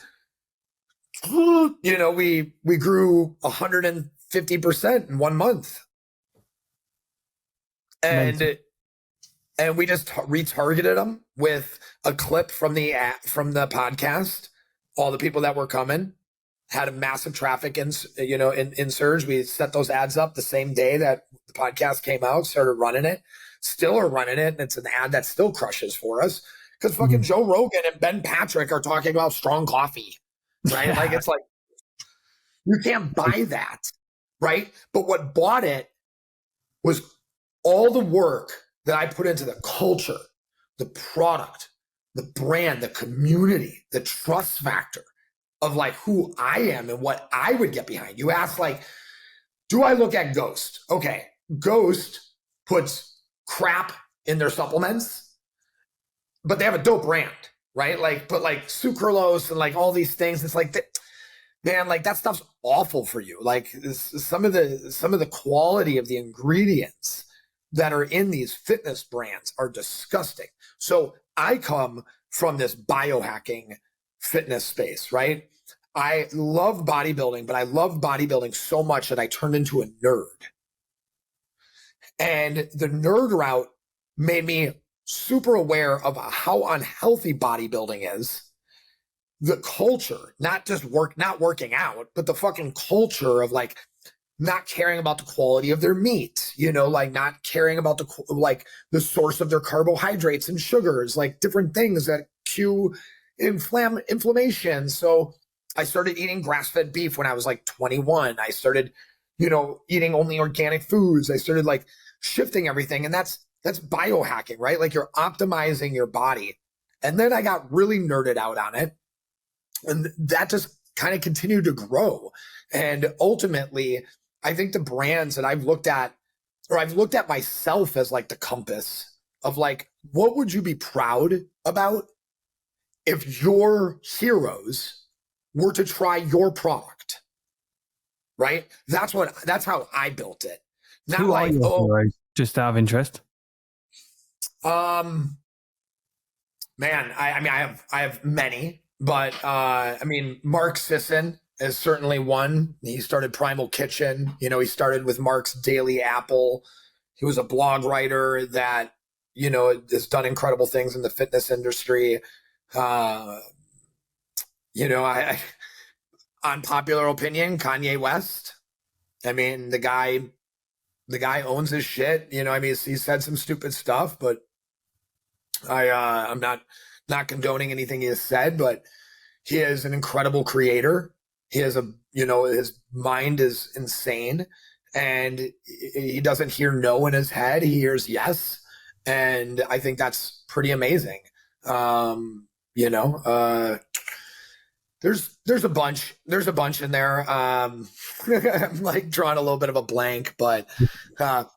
you know, we grew 150% in 1 month. And we just retargeted them with a clip from the podcast. All the people that were coming had a massive traffic in surge. We set those ads up the same day that the podcast came out, started running it, still are running it. And it's an ad that still crushes for us because fucking Joe Rogan and Ben Patrick are talking about strong coffee, right? Like, it's like, you can't buy that, right? But what bought it was all the work that I put into the culture, the product, the brand, the community, the trust factor of like who I am and what I would get behind. You ask, like, do I look at Ghost? Okay, Ghost puts crap in their supplements, but they have a dope brand, right? Like, put like sucralose and like all these things. It's like, man, like, that stuff's awful for you. Like, some of the quality of the ingredients that are in these fitness brands are disgusting. So I come from this biohacking fitness space, right? I love bodybuilding, but I love bodybuilding so much that I turned into a nerd. And the nerd route made me super aware of how unhealthy bodybuilding is. The culture, not working out, but the fucking culture of like not caring about the quality of their meat, you know, like not caring about the source of their carbohydrates and sugars, like different things that cue inflammation. So I started eating grass-fed beef when I was like 21. I started, you know, eating only organic foods. I started like shifting everything. And that's biohacking, right? Like, you're optimizing your body. And then I got really nerded out on it. And that just kind of continued to grow. And ultimately, I think the brands that I've looked at myself as like the compass of like, what would you be proud about if your heroes were to try your product, right? That's how I built it. Not Who like, are your heroes, just out of interest? Man, I have many, but I mean, Mark Sisson is certainly one. He started Primal Kitchen. You know, he started with Mark's Daily Apple. He was a blog writer that, you know, has done incredible things in the fitness industry. You know, I unpopular opinion, Kanye West. I mean, the guy owns his shit. You know, I mean, he said some stupid stuff, but I'm not condoning anything he has said, but he is an incredible creator. He has his mind is insane, and he doesn't hear no in his head. He hears yes. And I think that's pretty amazing. You know, there's a bunch in there. I'm like drawing a little bit of a blank, but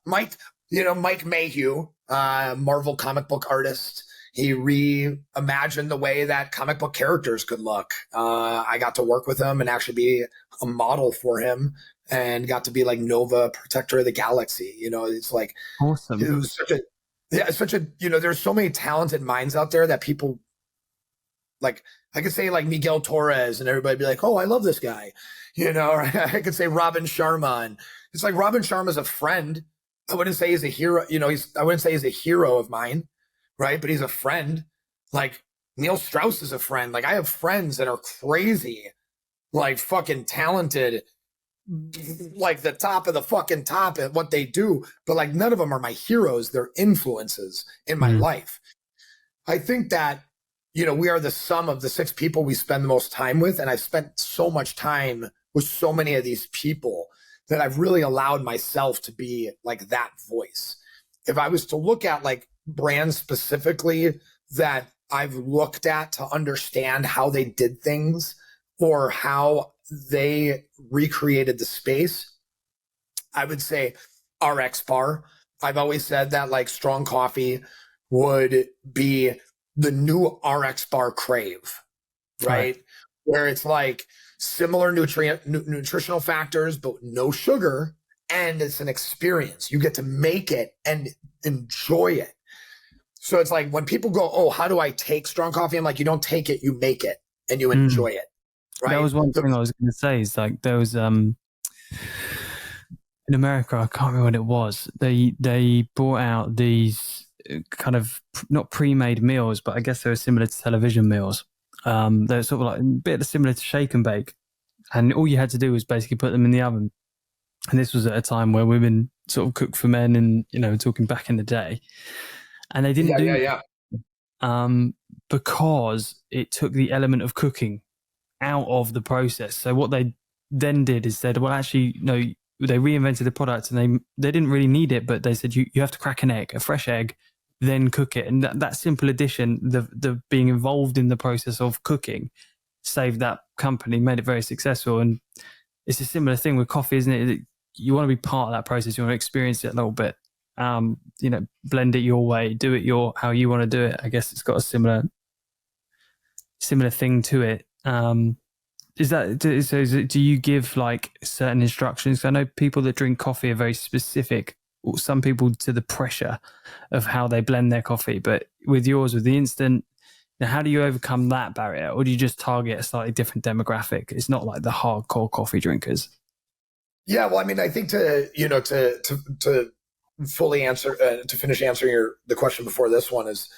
Mike Mayhew, Marvel comic book artist. He reimagined the way that comic book characters could look. I got to work with him and actually be a model for him, and got to be like Nova, Protector of the Galaxy. You know, it's like awesome. It was such a you know, there's so many talented minds out there that people like I could say like Miguel Torres and everybody be like, oh, I love this guy. You know, or I could say Robin Sharma, and it's like Robin Sharma's a friend. I wouldn't say he's a hero. You know, I wouldn't say he's a hero of mine, right? But he's a friend. Like Neil Strauss is a friend. Like I have friends that are crazy, like fucking talented, like the top of the fucking top at what they do. But like none of them are my heroes. They're influences in my life. I think that, you know, we are the sum of the 6 people we spend the most time with. And I've spent so much time with so many of these people that I've really allowed myself to be like that voice. If I was to look at like brands specifically that I've looked at to understand how they did things or how they recreated the space, I would say RX Bar. I've always said that like strong coffee would be the new RX Bar Crave, right? Where it's like similar nutritional factors, but no sugar. And it's an experience. You get to make it and enjoy it. So it's like when people go, oh, how do I take strong coffee? I'm like, you don't take it, you make it and you enjoy it. Right. That was one thing I was going to say is like there was in America, I can't remember what it was. They brought out these kind of not pre-made meals, but I guess they were similar to television meals. They're sort of like a bit similar to shake and bake, and all you had to do was basically put them in the oven. And this was at a time where women sort of cooked for men, and you know, talking back in the day, and they didn't because it took the element of cooking out of the process. So what they then did is said, well, actually, no, they reinvented the product, and they didn't really need it, but they said you have to crack an egg, a fresh egg, then cook it. And that simple addition, the being involved in the process of cooking, saved that company, made it very successful. And it's a similar thing with coffee, isn't it? You want to be part of that process. You want to experience it a little bit. You know, blend it your way, do it how you want to do it. I guess it's got a similar thing to it. Do you give like certain instructions? I know people that drink coffee are very specific, or some people to the pressure of how they blend their coffee. But with yours, with the instant, now how do you overcome that barrier? Or do you just target a slightly different demographic? It's not like the hardcore coffee drinkers. Yeah, well, I mean, I think to fully answer, to finish answering the question before this one is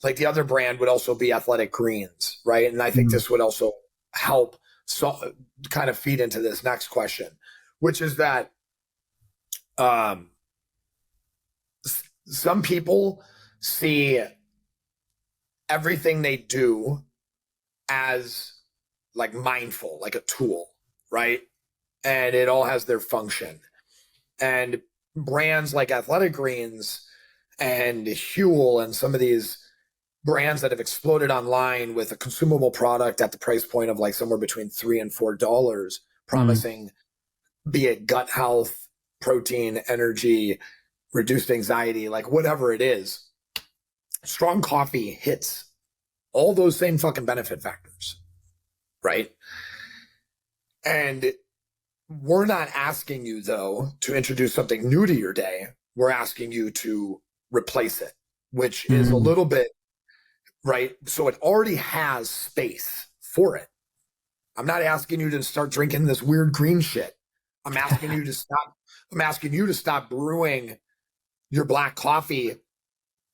like the other brand would also be Athletic Greens, right? And I think this would also help kind of feed into this next question, which is that some people see everything they do as like mindful, like a tool, right? And it all has their function. And brands like Athletic Greens and Huel and some of these brands that have exploded online with a consumable product at the price point of like somewhere between $3 and $4, promising be it gut health, protein, energy, reduced anxiety, like whatever it is. Strong coffee hits all those same fucking benefit factors, right? And we're not asking you, though, to introduce something new to your day. We're asking you to replace it, which is a little bit, right? So it already has space for it. I'm not asking you to start drinking this weird green shit. I'm asking you to stop brewing your black coffee,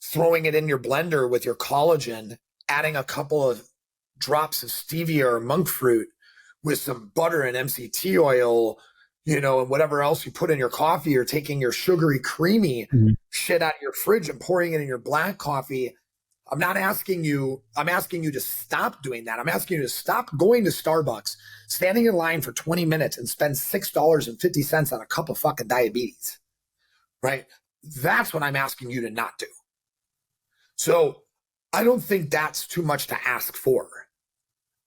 throwing it in your blender with your collagen, adding a couple of drops of stevia or monk fruit with some butter and MCT oil, you know, and whatever else you put in your coffee, or taking your sugary, creamy shit out of your fridge and pouring it in your black coffee. I'm asking you to stop doing that. I'm asking you to stop going to Starbucks, standing in line for 20 minutes and spend $6.50 on a cup of fucking diabetes, right? That's what I'm asking you to not do. So I don't think that's too much to ask for.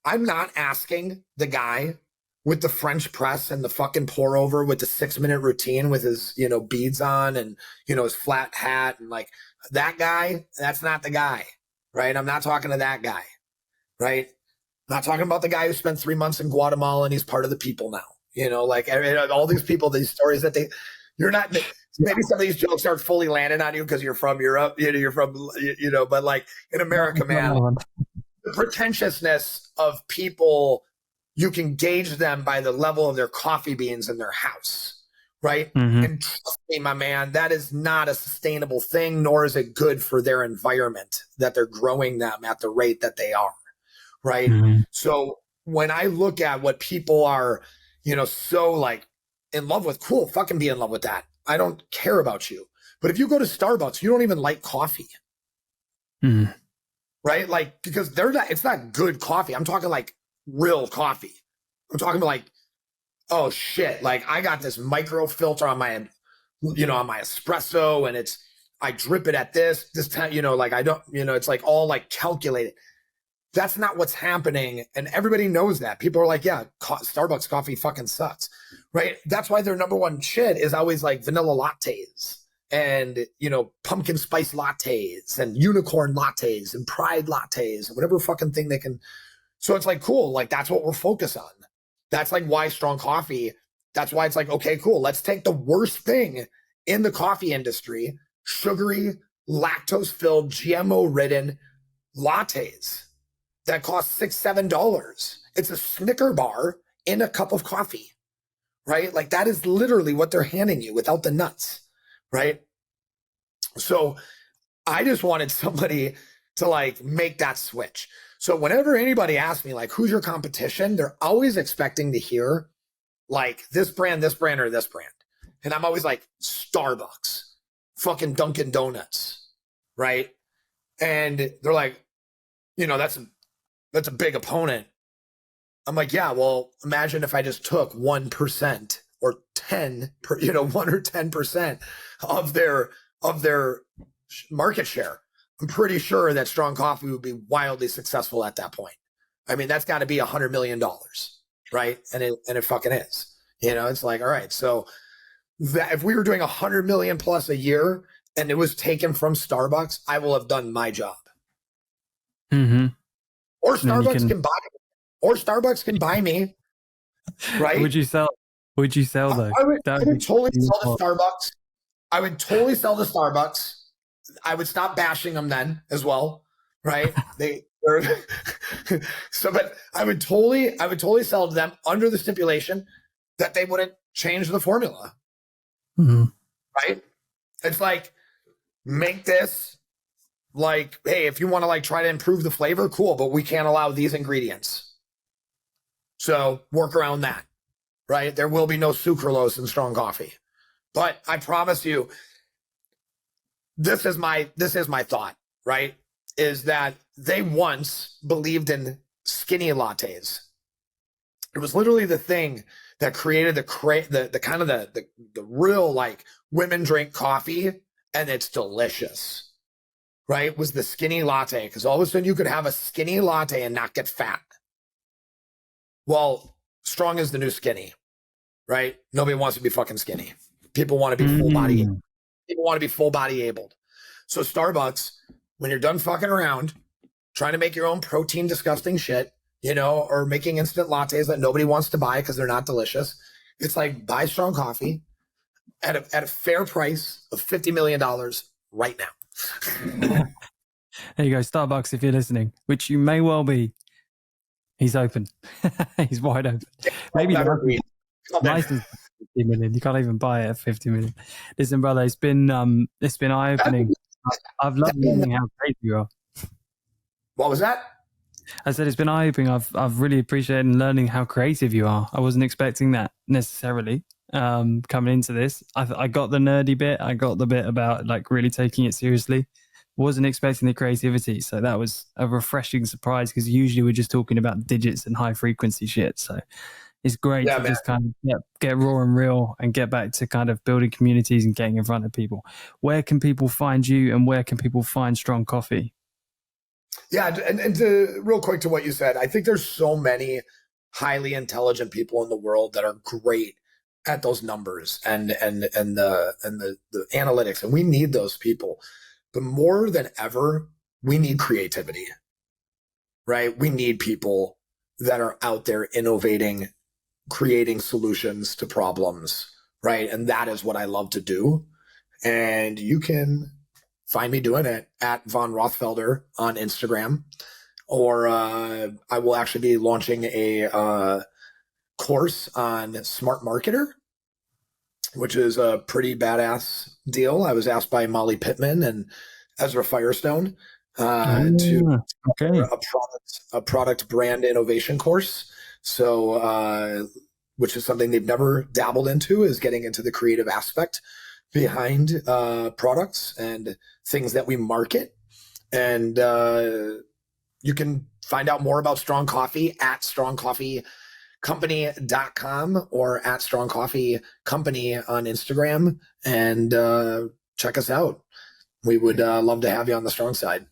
I'm not asking the guy with the French press and the fucking pour over with the 6-minute routine with his, you know, beads on and, you know, his flat hat and like that guy. That's not the guy, right? I'm not talking to that guy, right? I'm not talking about the guy who spent 3 months in Guatemala and he's part of the people now, you know, like all these people, these stories that you're not, maybe some of these jokes aren't fully landing on you because you're from Europe, you know, you're from, you know, but like in America, man, the pretentiousness of people, you can gauge them by the level of their coffee beans in their house, right? Mm-hmm. And trust me, my man, that is not a sustainable thing, nor is it good for their environment that they're growing them at the rate that they are, right? Mm-hmm. So when I look at what people are, so like in love with, cool, fucking be in love with that. I don't care about you. But if you go to Starbucks, you don't even like coffee. Mm-hmm. Right? Like, because it's not good coffee. I'm talking like real coffee. I'm talking like, oh shit. Like I got this micro filter on my, on my espresso, and I drip it at this time, like I don't, it's like all like calculated. That's not what's happening. And everybody knows that. People are like, yeah, Starbucks coffee fucking sucks. Right? That's why their number one shit is always like vanilla lattes. And, pumpkin spice lattes and unicorn lattes and pride lattes and whatever fucking thing they can. So it's like, cool. Like, that's what we're focused on. That's like why strong coffee. That's why it's like, okay, cool. Let's take the worst thing in the coffee industry, sugary, lactose filled, GMO ridden lattes that cost $6, $7. It's a Snicker bar in a cup of coffee, right? Like that is literally what they're handing you without the nuts. Right. So I just wanted somebody to like make that switch. So whenever anybody asks me like, who's your competition? They're always expecting to hear like this brand, or this brand. And I'm always like Starbucks, fucking Dunkin' Donuts. Right. And they're like, that's a big opponent. I'm like, yeah, well, imagine if I just took 1% or 1 or 10% of their market share. I'm pretty sure that strong coffee would be wildly successful at that point. I mean, that's got to be $100 million, right? And it fucking is. It's like, all right, so that if we were doing 100 million plus a year and it was taken from Starbucks, I will have done my job. Mm-hmm. Or Starbucks can buy me. Or Starbucks can buy me. Right? Would you sell though? I would totally sell to Starbucks. I would totally sell to Starbucks. I would stop bashing them then as well. Right? But I would totally sell to them under the stipulation that they wouldn't change the formula. Mm-hmm. Right? It's like, make this like, hey, if you want to like try to improve the flavor, cool, but we can't allow these ingredients. So work around that. Right? There will be no sucralose in strong coffee. But I promise you, this is my thought, right? Is that they once believed in skinny lattes. It was literally the thing that created the kind of the real like women drink coffee and it's delicious, right? Was the skinny latte, because all of a sudden you could have a skinny latte and not get fat. Well, strong is the new skinny, right? Nobody wants to be fucking skinny. People want to be full body. People want to be full body abled. So Starbucks, when you're done fucking around, trying to make your own protein disgusting shit, or making instant lattes that nobody wants to buy because they're not delicious. It's like, buy strong coffee at a fair price of $50 million right now. There you go, Starbucks, if you're listening, which you may well be. He's open. He's wide open. Maybe license 50 million. You can't even buy it at 50 million. Listen, brother, it's been eye-opening. I've loved learning how great you are. What was that? I said it's been eye-opening. I've really appreciated learning how creative you are. I wasn't expecting that necessarily coming into this. I got the nerdy bit. I got the bit about like really taking it seriously. Wasn't expecting the creativity. So that was a refreshing surprise, because usually we're just talking about digits and high frequency shit. So it's great to just kind of get raw and real and get back to kind of building communities and getting in front of people. Where can people find you, and where can people find Strong Coffee? Yeah, and to real quick to what you said, I think there's so many highly intelligent people in the world that are great at those numbers and the analytics, and we need those people. But more than ever, we need creativity, right? We need people that are out there innovating, creating solutions to problems, right? And that is what I love to do. And you can find me doing it at Von Rothfelder on Instagram. or I will actually be launching a course on Smart Marketer, which is a pretty badass deal. I was asked by Molly Pittman and Ezra Firestone to Okay. a product brand innovation course. So, which is something they've never dabbled into, is getting into the creative aspect behind products and things that we market. And you can find out more about Strong Coffee at strongcoffeecompany.com or at Strong Coffee Company on Instagram, and check us out. We would love to have you on the Strong side.